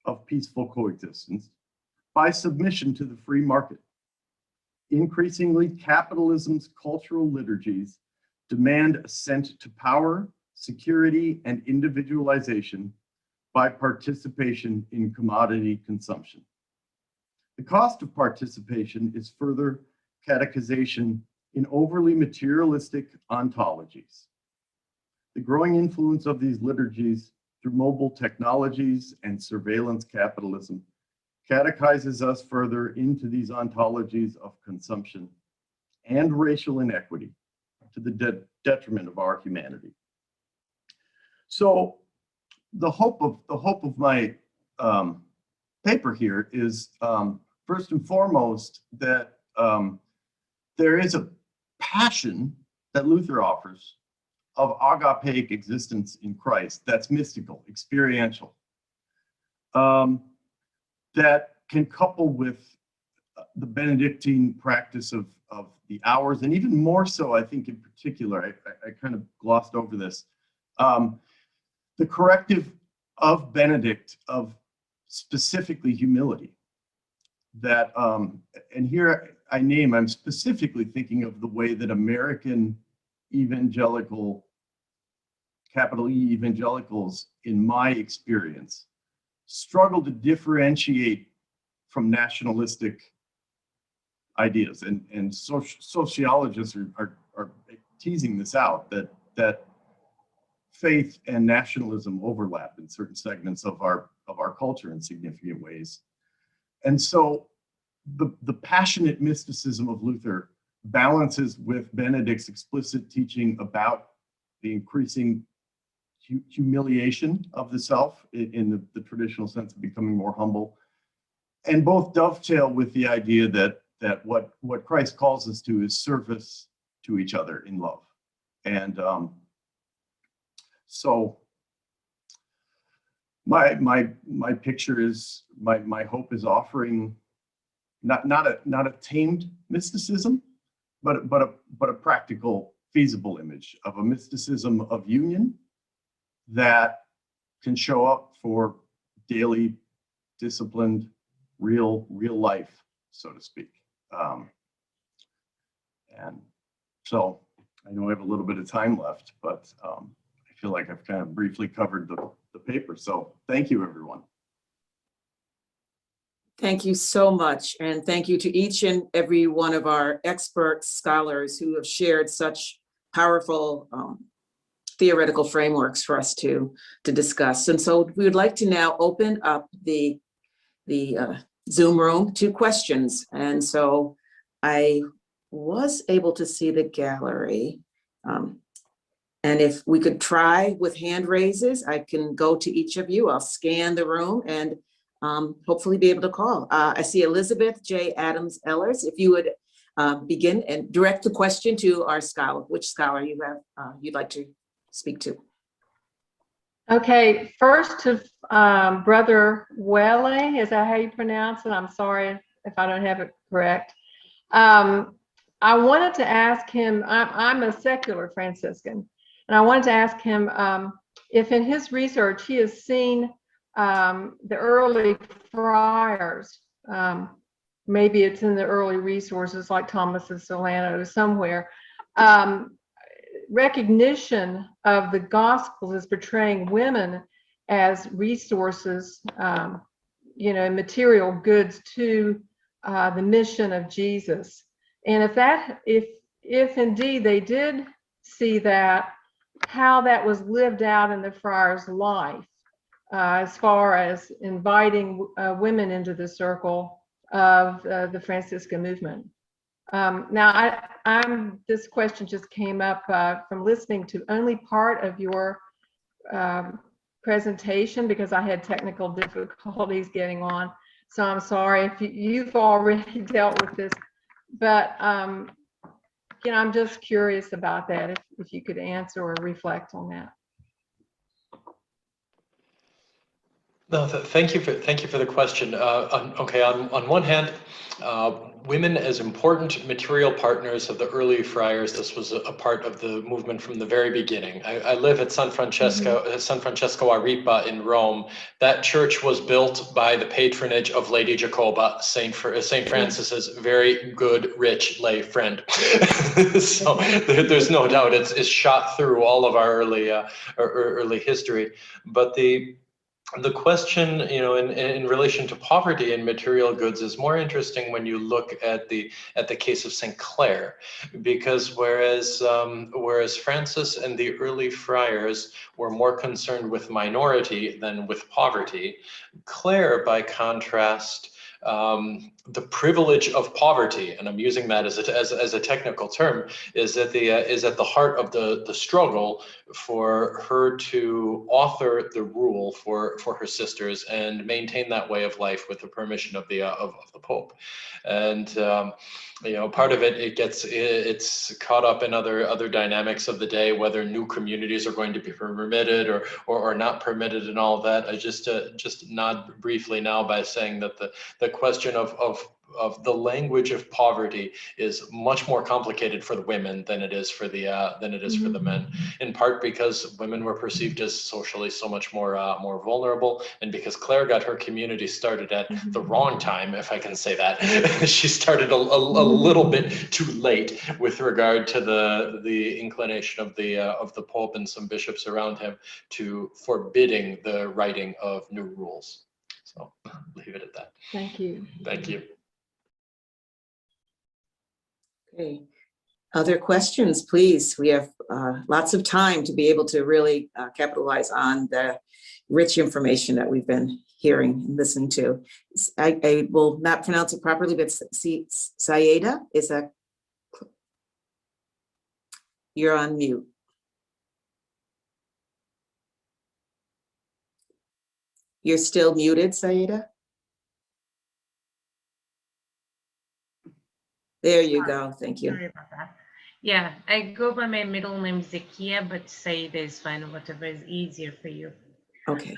of peaceful coexistence by submission to the free market. Increasingly, capitalism's cultural liturgies demand ascent to power, security, and individualization by participation in commodity consumption. The cost of participation is further catechization in overly materialistic ontologies. The growing influence of these liturgies through mobile technologies and surveillance capitalism catechizes us further into these ontologies of consumption and racial inequity to the detriment of our humanity. So the hope of my paper here is first and foremost that there is a passion that Luther offers of agape existence in Christ that's mystical, experiential, that can couple with the Benedictine practice of the hours, and even more so, I think in particular, I kind of glossed over this, the corrective of Benedict of specifically humility. That, and here I'm specifically thinking of the way that American evangelical, capital E evangelicals, in my experience, struggle to differentiate from nationalistic ideas. And sociologists are teasing this out, that faith and nationalism overlap in certain segments of our culture in significant ways. And so the passionate mysticism of Luther balances with Benedict's explicit teaching about the increasing humiliation of the self in the traditional sense of becoming more humble, and both dovetail with the idea that what Christ calls us to is service to each other in love. And so my picture is, my hope is offering not a tamed mysticism, but a practical, feasible image of a mysticism of union that can show up for daily, disciplined, real life, so to speak. And so I know I have a little bit of time left, but I feel like I've kind of briefly covered the paper. So thank you, everyone. Thank you so much. And thank you to each and every one of our expert scholars who have shared such powerful theoretical frameworks for us to discuss. And so we would like to now open up the Zoom room to questions. And so I was able to see the gallery. And if we could try with hand raises, I can go to each of you. I'll scan the room and hopefully be able to call. I see Elizabeth J. Adams Ellers. If you would begin and direct the question to our scholar, which scholar you have you'd like to speak to. Okay, first to Brother Welle, is that how you pronounce it? I'm sorry if I don't have it correct. I wanted to ask him, I'm a secular Franciscan, and I wanted to ask him if in his research he has seen the early friars, maybe it's in the early resources like Thomas of Solano somewhere, recognition of the Gospels as portraying women as resources, material goods to the mission of Jesus. And if indeed they did see that, how that was lived out in the friar's life, as far as inviting women into the circle of the Franciscan movement. Now, this question just came up from listening to only part of your presentation because I had technical difficulties getting on. So I'm sorry if you've already dealt with this, but I'm just curious about that. If you could answer or reflect on that. No, thank you for the question. On one hand, women as important material partners of the early friars. This was a part of the movement from the very beginning. I live at San Francesco Aripa in Rome. That church was built by the patronage of Lady Jacoba, Saint Francis's very good, rich lay friend. So there's no doubt it's shot through all of our early history. But the question, in relation to poverty and material goods is more interesting when you look at the case of St. Clare, because whereas Francis and the early friars were more concerned with minority than with poverty, Clare, by contrast, the privilege of poverty, and I'm using that as a technical term, is at the heart of the struggle for her to author the rule for her sisters and maintain that way of life with the permission of the Pope. And part of it's caught up in other dynamics of the day, whether new communities are going to be permitted or not permitted and all of that. I just nod briefly now by saying that the question of the language of poverty is much more complicated for the women than it is for the men, in part because women were perceived as socially so much more vulnerable, and because Clare got her community started at the wrong time, if I can say that. She started a little bit too late with regard to the inclination of the Pope and some bishops around him to forbidding the writing of new rules. So leave it at that. Thank you. Thank you. Okay. Other questions, please? We have lots of time to be able to really capitalize on the rich information that we've been hearing and listening to. I will not pronounce it properly, but Sayeda, is that? You're on mute. You're still muted, Sayeda? There you go. Thank you. Sorry about that. Yeah, I go by my middle name Zakia, but Saida is fine, whatever is easier for you. Okay.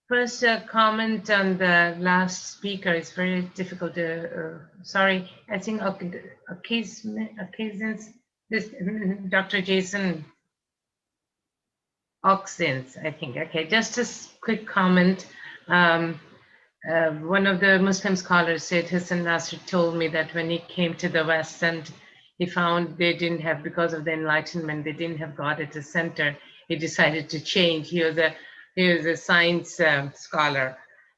First, a comment on the last speaker. It's very difficult to, sorry, I think Okrzynski, this Dr. Jason Okrzynski, I think. Okay, just a quick comment. One of the Muslim scholars said, Hassan Nasr told me that when he came to the West and he found they didn't have, because of the Enlightenment, they didn't have God at the center, he decided to change. He he was a science scholar.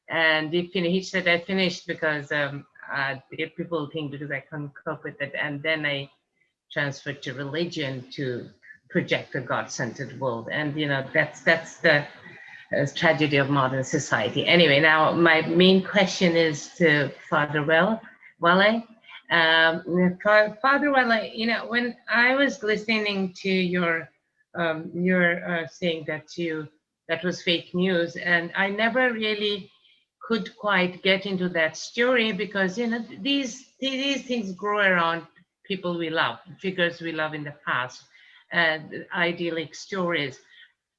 And he said, I finished because people think because I couldn't cope with it. And then I transferred to religion to project a God-centered world. And, that's the tragedy of modern society. Anyway, now my main question is to Father Welle. Father Welle, when I was listening to your saying that was fake news, and I never really could quite get into that story because these things grow around people we love, figures we love in the past, and idyllic stories.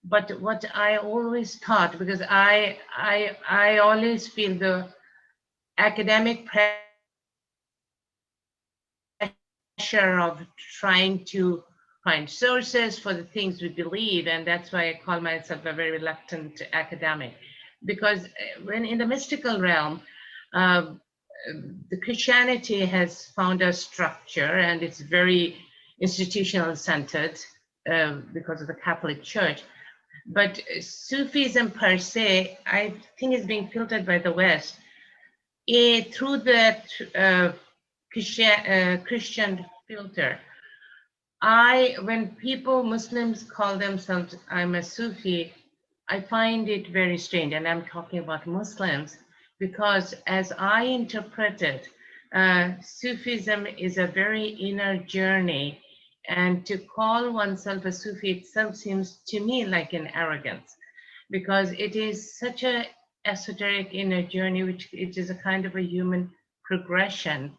But what I always thought, because I always feel the academic pressure of trying to find sources for the things we believe, and that's why I call myself a very reluctant academic. Because when in the mystical realm, the Christianity has found a structure, and it's very institutional centered because of the Catholic Church. But Sufism per se, I think, is being filtered by the West through that Christian filter. When Muslims call themselves, I'm a Sufi, I find it very strange, and I'm talking about Muslims, because as I interpret it, Sufism is a very inner journey, and to call oneself a Sufi itself seems to me like an arrogance, because it is such an esoteric inner journey, which it is a kind of a human progression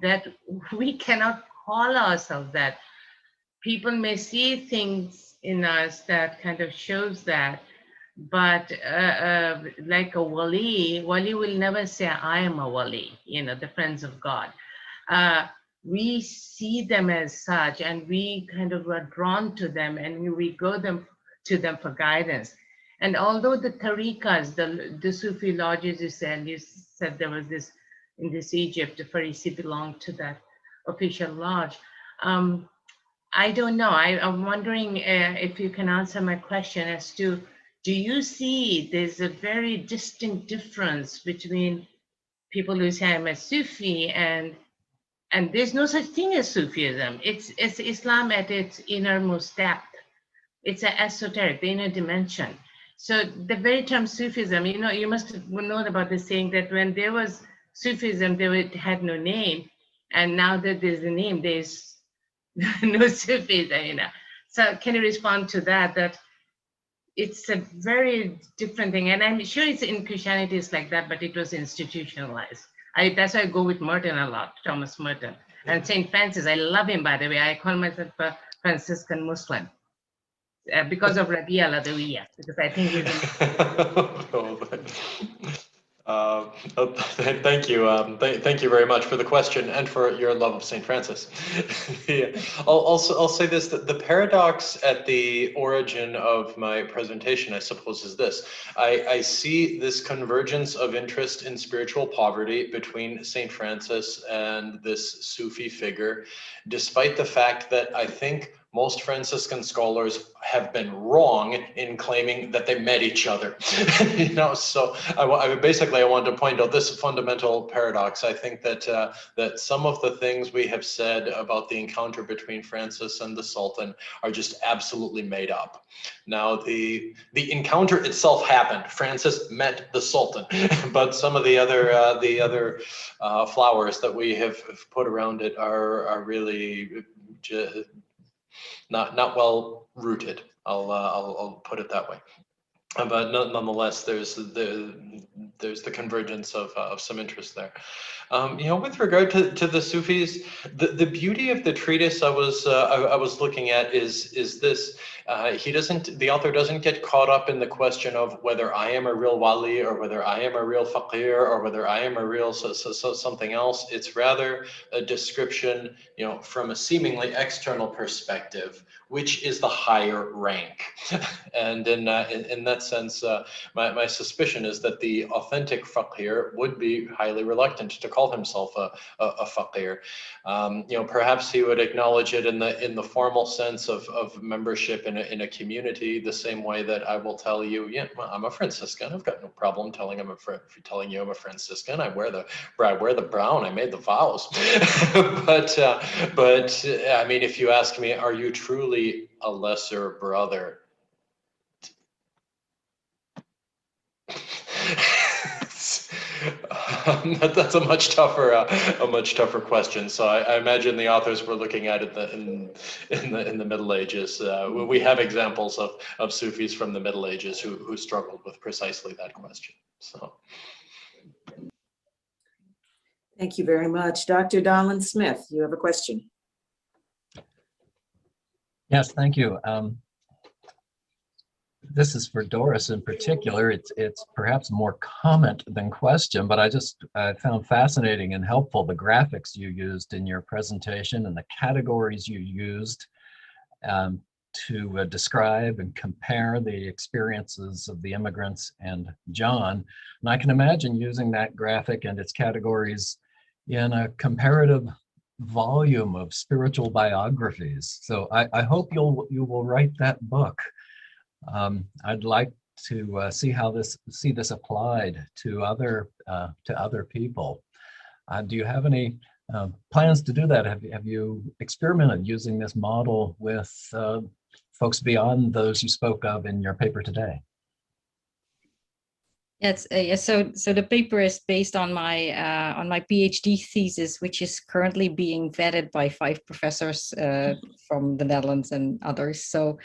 that we cannot call ourselves that. People may see things in us that kind of shows that, but like a wali will never say, I am a wali, the friends of God. We see them as such, and we kind of are drawn to them, and we go to them for guidance. And although the tariqas, the Sufi lodges, you said there was this, in this Egypt, the Farisi belonged to that official lodge. I don't know. I'm wondering if you can answer my question as to, do you see there's a very distinct difference between people who say I'm a Sufi and there's no such thing as Sufism. It's Islam at its innermost depth. It's an esoteric, the inner dimension. So the very term Sufism, you must have known about the saying that when there was Sufism, it had no name. And now that there's a name, there's no Sufism, So can you respond to that? That it's a very different thing. And I'm sure it's in Christianity, it's like that, but it was institutionalized. That's why I go with Merton a lot, Thomas Merton. And St. Francis, I love him, by the way. I call myself a Franciscan Muslim because of Rabia al-Adawiyya, because I think thank you. Thank you very much for the question and for your love of St. Francis. I'll say this, that the paradox at the origin of my presentation, I suppose, is this. I see this convergence of interest in spiritual poverty between St. Francis and this Sufi figure, despite the fact that I think most Franciscan scholars have been wrong in claiming that they met each other. So I want to point out this fundamental paradox. I think that that some of the things we have said about the encounter between Francis and the Sultan are just absolutely made up. Now, the encounter itself happened. Francis met the Sultan, but some of the other flowers that we have put around it are really just not well rooted. I'll put it that way. But nonetheless, there's the convergence of some interest there. With regard to the Sufis, the beauty of the treatise I was looking at is this. The author doesn't get caught up in the question of whether I am a real wali or whether I am a real Fakhr or whether I am a real something else. It's rather a description, from a seemingly external perspective, which is the higher rank. And in that sense, my suspicion is that the authentic Fakhr would be highly reluctant to call himself a Fakhr. Perhaps he would acknowledge it in the formal sense of membership in in a community, the same way that I will tell you, yeah, well, I'm a Franciscan. I've got no problem telling you I'm a Franciscan. I wear the brown. I made the vows. but I mean, if you ask me, are you truly a lesser brother? That's a much tougher question. So I imagine the authors were looking at it in the Middle Ages. We have examples of Sufis from the Middle Ages who struggled with precisely that question. So. Thank you very much. Dr. Donlin Smith, you have a question. Yes, thank you. This is for Doris in particular. It's perhaps more comment than question, but I found fascinating and helpful the graphics you used in your presentation and the categories you used to describe and compare the experiences of the immigrants and John. And I can imagine using that graphic and its categories in a comparative volume of spiritual biographies. So I hope you will write that book. I'd like to see this applied to other people. Do you have any plans to do that? Have you experimented using this model with folks beyond those you spoke of in your paper today? Yes, so the paper is based on my PhD thesis, which is currently being vetted by 5 professors from the Netherlands and others. So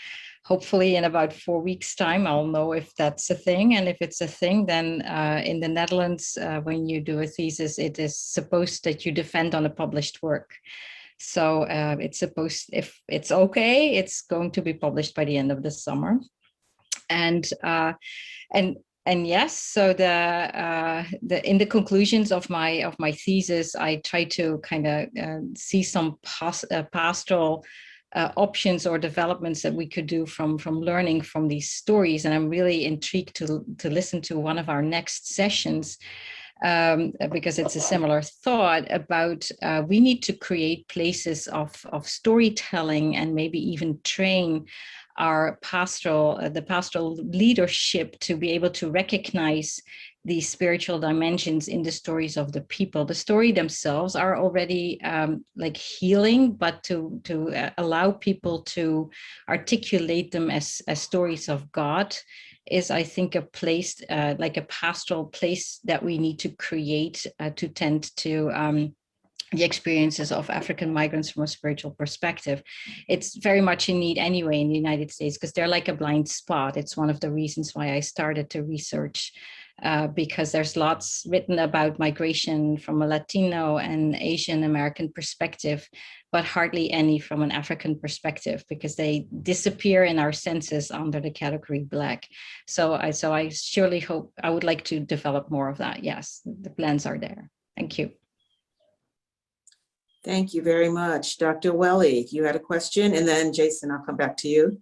hopefully in about 4 weeks' time, I'll know if that's a thing. And if it's a thing, then in the Netherlands, when you do a thesis, it is supposed that you defend on a published work. So it's supposed, if it's okay, it's going to be published by the end of the summer. And yes, so in the conclusions of my thesis, I try to kind of see some pastoral options or developments that we could do from learning from these stories. And I'm really intrigued to listen to one of our next sessions because it's a similar thought about we need to create places of storytelling and maybe even train our the pastoral leadership to be able to recognize these spiritual dimensions in the stories of the people. The story themselves are already like healing, but to allow people to articulate them as stories of God is, I think, a place like a pastoral place that we need to create to tend to the experiences of African migrants from a spiritual perspective. It's very much in need anyway in the United States because they're like a blind spot. It's one of the reasons why I started to research because there's lots written about migration from a Latino and Asian American perspective, but hardly any from an African perspective because they disappear in our census under the category Black. So I surely hope, I would like to develop more of that. Yes, the plans are there. Thank you. Thank you very much. Dr. Welle, you had a question, and then Jason, I'll come back to you.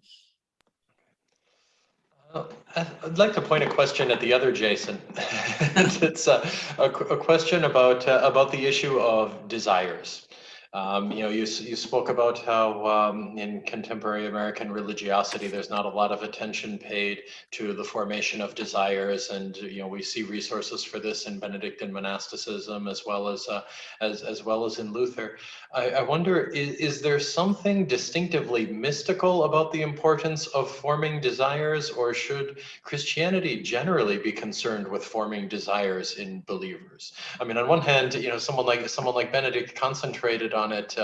I'd like to point a question at the other Jason. It's a question about the issue of desires. You spoke about how in contemporary American religiosity, there's not a lot of attention paid to the formation of desires, and we see resources for this in Benedictine monasticism as well as in Luther. I wonder, is there something distinctively mystical about the importance of forming desires, or should Christianity generally be concerned with forming desires in believers? I mean, on one hand, someone like Benedict concentrated on it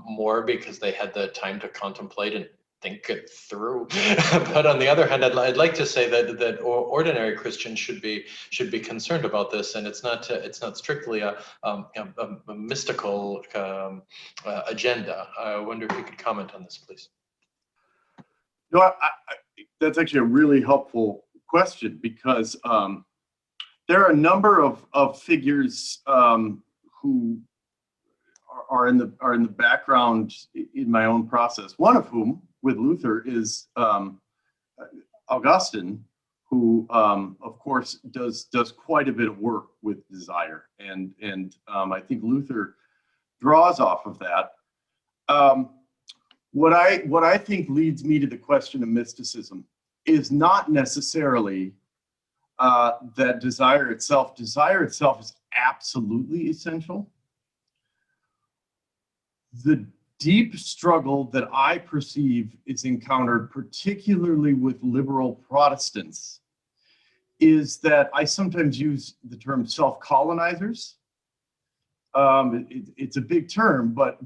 more because they had the time to contemplate and think it through. But on the other hand, I'd like to say that ordinary Christians should be concerned about this, and it's not strictly a mystical agenda. I wonder if you could comment on this, please. No, that's actually a really helpful question because there are a number of figures who are in the background in my own process. One of whom, with Luther, is Augustine, who of course does quite a bit of work with desire, and I think Luther draws off of that. What I think leads me to the question of mysticism is not necessarily that desire itself. Desire itself is absolutely essential. The deep struggle that I perceive is encountered particularly with liberal Protestants is that I sometimes use the term self-colonizers. It's a big term, but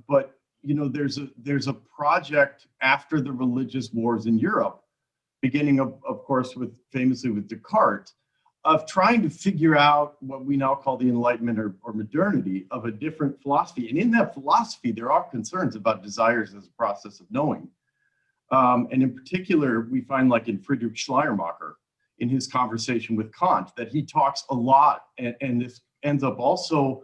you know, there's a project after the religious wars in Europe, beginning of course famously with Descartes, of trying to figure out what we now call the Enlightenment or modernity of a different philosophy. And in that philosophy, there are concerns about desires as a process of knowing. And in particular, we find like in Friedrich Schleiermacher, in his conversation with Kant, that he talks a lot, and this ends up also,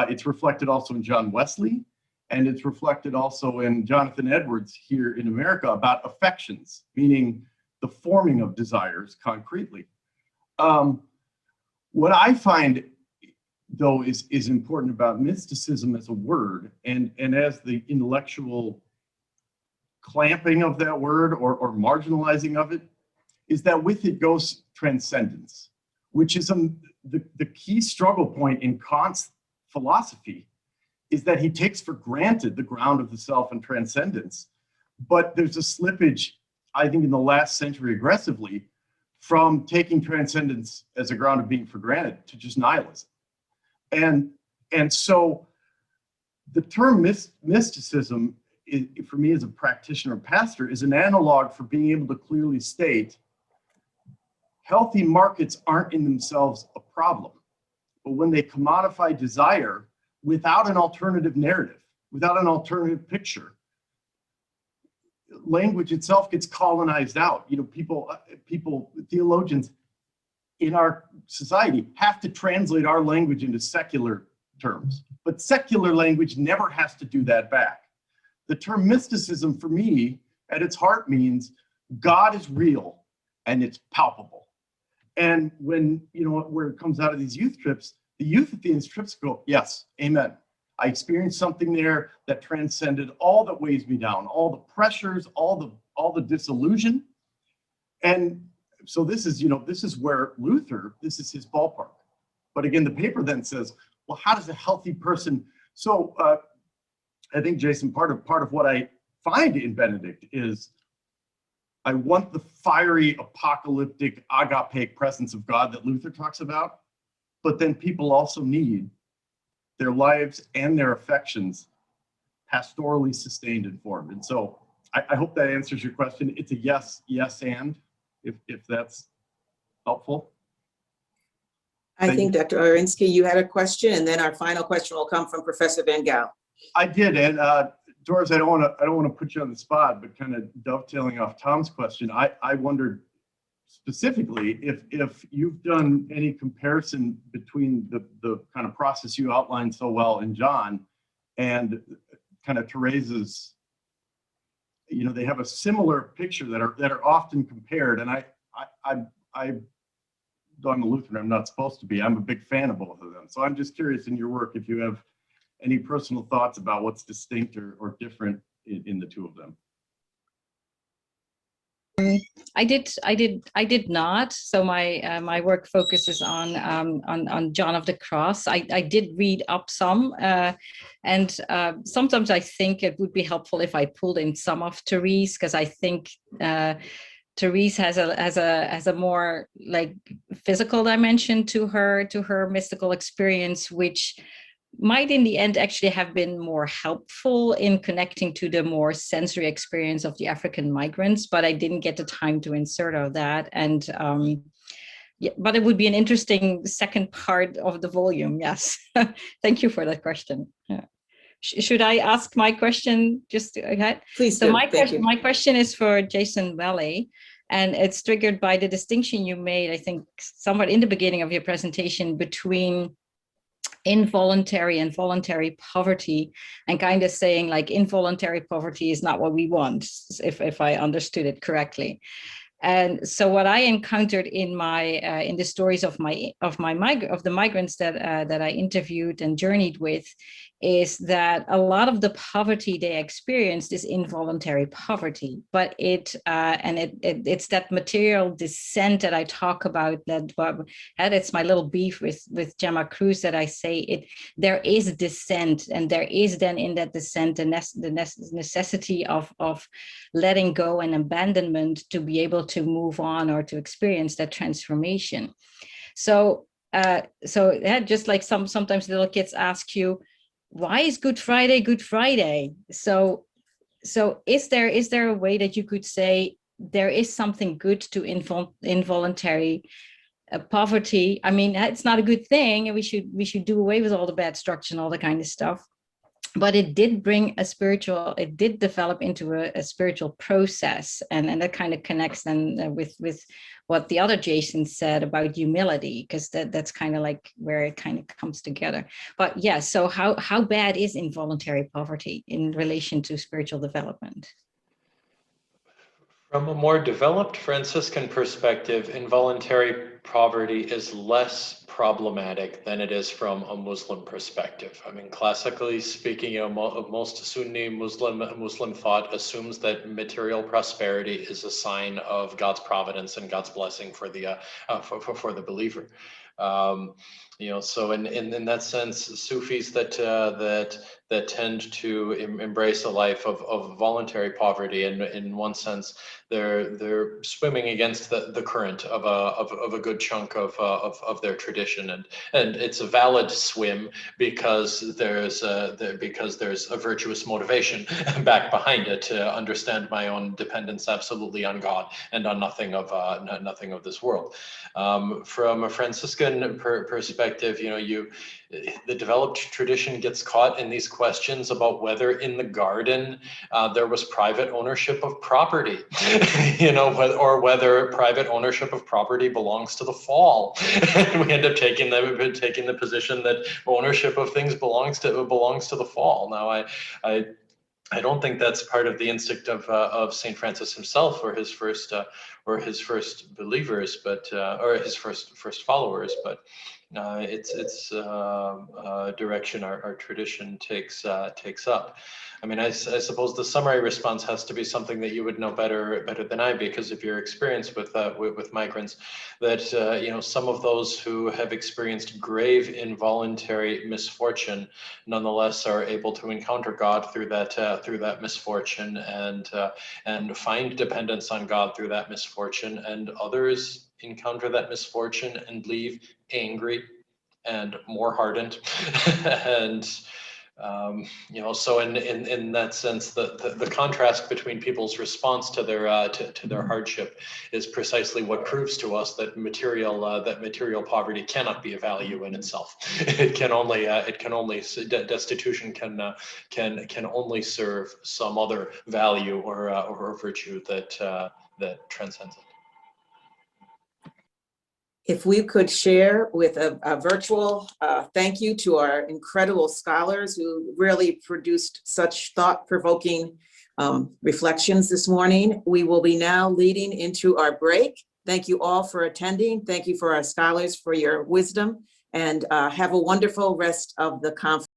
it's reflected also in John Wesley, and it's reflected also in Jonathan Edwards here in America about affections, meaning the forming of desires concretely. What I find, though, is important about mysticism as a word, and as the intellectual clamping of that word or marginalizing of it, is that with it goes transcendence, which is the key struggle point in Kant's philosophy, is that he takes for granted the ground of the self and transcendence. But there's a slippage, I think, in the last century aggressively from taking transcendence as a ground of being for granted to just nihilism. And so the term mysticism, for me as a practitioner and pastor, is an analog for being able to clearly state healthy markets aren't in themselves a problem, but when they commodify desire without an alternative narrative, without an alternative picture, language itself gets colonized out. You know, people, theologians in our society have to translate our language into secular terms, but secular language never has to do that back. The term mysticism for me at its heart means God is real and it's palpable. And when, you know, where it comes out of these youth trips, the youth at these trips go, yes, amen. I experienced something there that transcended all that weighs me down, all the pressures, all the disillusion. And so this is, you know, this is where Luther, this is his ballpark. But again, the paper then says, well, how does a healthy person? So I think, Jason, part of what I find in Benedict is I want the fiery, apocalyptic, agape presence of God that Luther talks about, but then people also need their lives and their affections pastorally sustained and formed. And so I hope that answers your question. It's a yes, and if that's helpful. I think, Dr. Okrzynski, you had a question, and then our final question will come from Professor Van Gaal. I did, and Doris, I don't want to put you on the spot, but kind of dovetailing off Tom's question, I wondered specifically if you've done any comparison between the kind of process you outlined so well in John and kind of Theresa's. You know, they have a similar picture that are often compared, and I'm a Lutheran. I'm not supposed to be. I'm a big fan of both of them. So I'm just curious in your work if you have any personal thoughts about what's distinct or different in the two of them. I did not. So my work focuses on John of the Cross. I did read up some, and sometimes I think it would be helpful if I pulled in some of Therese, because I think Therese has a more like physical dimension to her mystical experience, which might in the end actually have been more helpful in connecting to the more sensory experience of the African migrants, but I didn't get the time to insert all that. And yeah, but it would be an interesting second part of the volume. Yes. Thank you for that question. Yeah. Should I ask my question just ahead? Please so do. My question is for Jason Welle, and it's triggered by the distinction you made, I think, somewhat in the beginning of your presentation between involuntary and voluntary poverty, and kind of saying like involuntary poverty is not what we want, if I understood it correctly. And so what I encountered in my in the stories of the migrants that I interviewed and journeyed with is that a lot of the poverty they experienced is involuntary poverty, but it's that material descent that I talk about, it's my little beef with Gemma Cruz, that I say there is descent, and there is then in that descent the necessity of letting go and abandonment to be able to move on or to experience that transformation. So just like sometimes little kids ask you, why is Good Friday Good Friday? So is there a way that you could say there is something good to involuntary poverty? I mean, it's not a good thing, and we should do away with all the bad structure and all that kind of stuff. But it did bring it did develop into a spiritual process, and that kind of connects then with what the other Jason said about humility, because that's kind of like where it kind of comes together. But yeah, so how bad is involuntary poverty in relation to spiritual development? From a more developed Franciscan perspective, involuntary poverty is less problematic than it is from a Muslim perspective. I mean, classically speaking, most Sunni Muslim thought assumes that material prosperity is a sign of God's providence and God's blessing for the believer. So in that sense, Sufis that tend to embrace a life of voluntary poverty, and in one sense, they're swimming against the current of a good chunk of their tradition, and it's a valid swim because there's a virtuous motivation back behind it to understand my own dependence absolutely on God and on nothing of this world. From a Franciscan perspective, the developed tradition gets caught in these questions about whether in the garden there was private ownership of property, or whether private ownership of property belongs to the fall. And we end up taking the position that ownership of things belongs to the fall. Now, I don't think that's part of the instinct of Saint Francis himself or his first believers, or his first followers, but it's a direction our tradition takes up. I mean, I suppose the summary response has to be something that you would know better than I, because of your experience with migrants, that some of those who have experienced grave involuntary misfortune nonetheless are able to encounter God through that misfortune and find dependence on God through that misfortune, and others encounter that misfortune and leave angry and more hardened. And so in that sense, the contrast between people's response to their hardship is precisely what proves to us that material poverty cannot be a value in itself. Destitution can only serve some other value or virtue that transcends it. If we could share with a virtual thank you to our incredible scholars who really produced such thought-provoking reflections this morning. We will be now leading into our break. Thank you all for attending. Thank you for our scholars for your wisdom, and have a wonderful rest of the conference.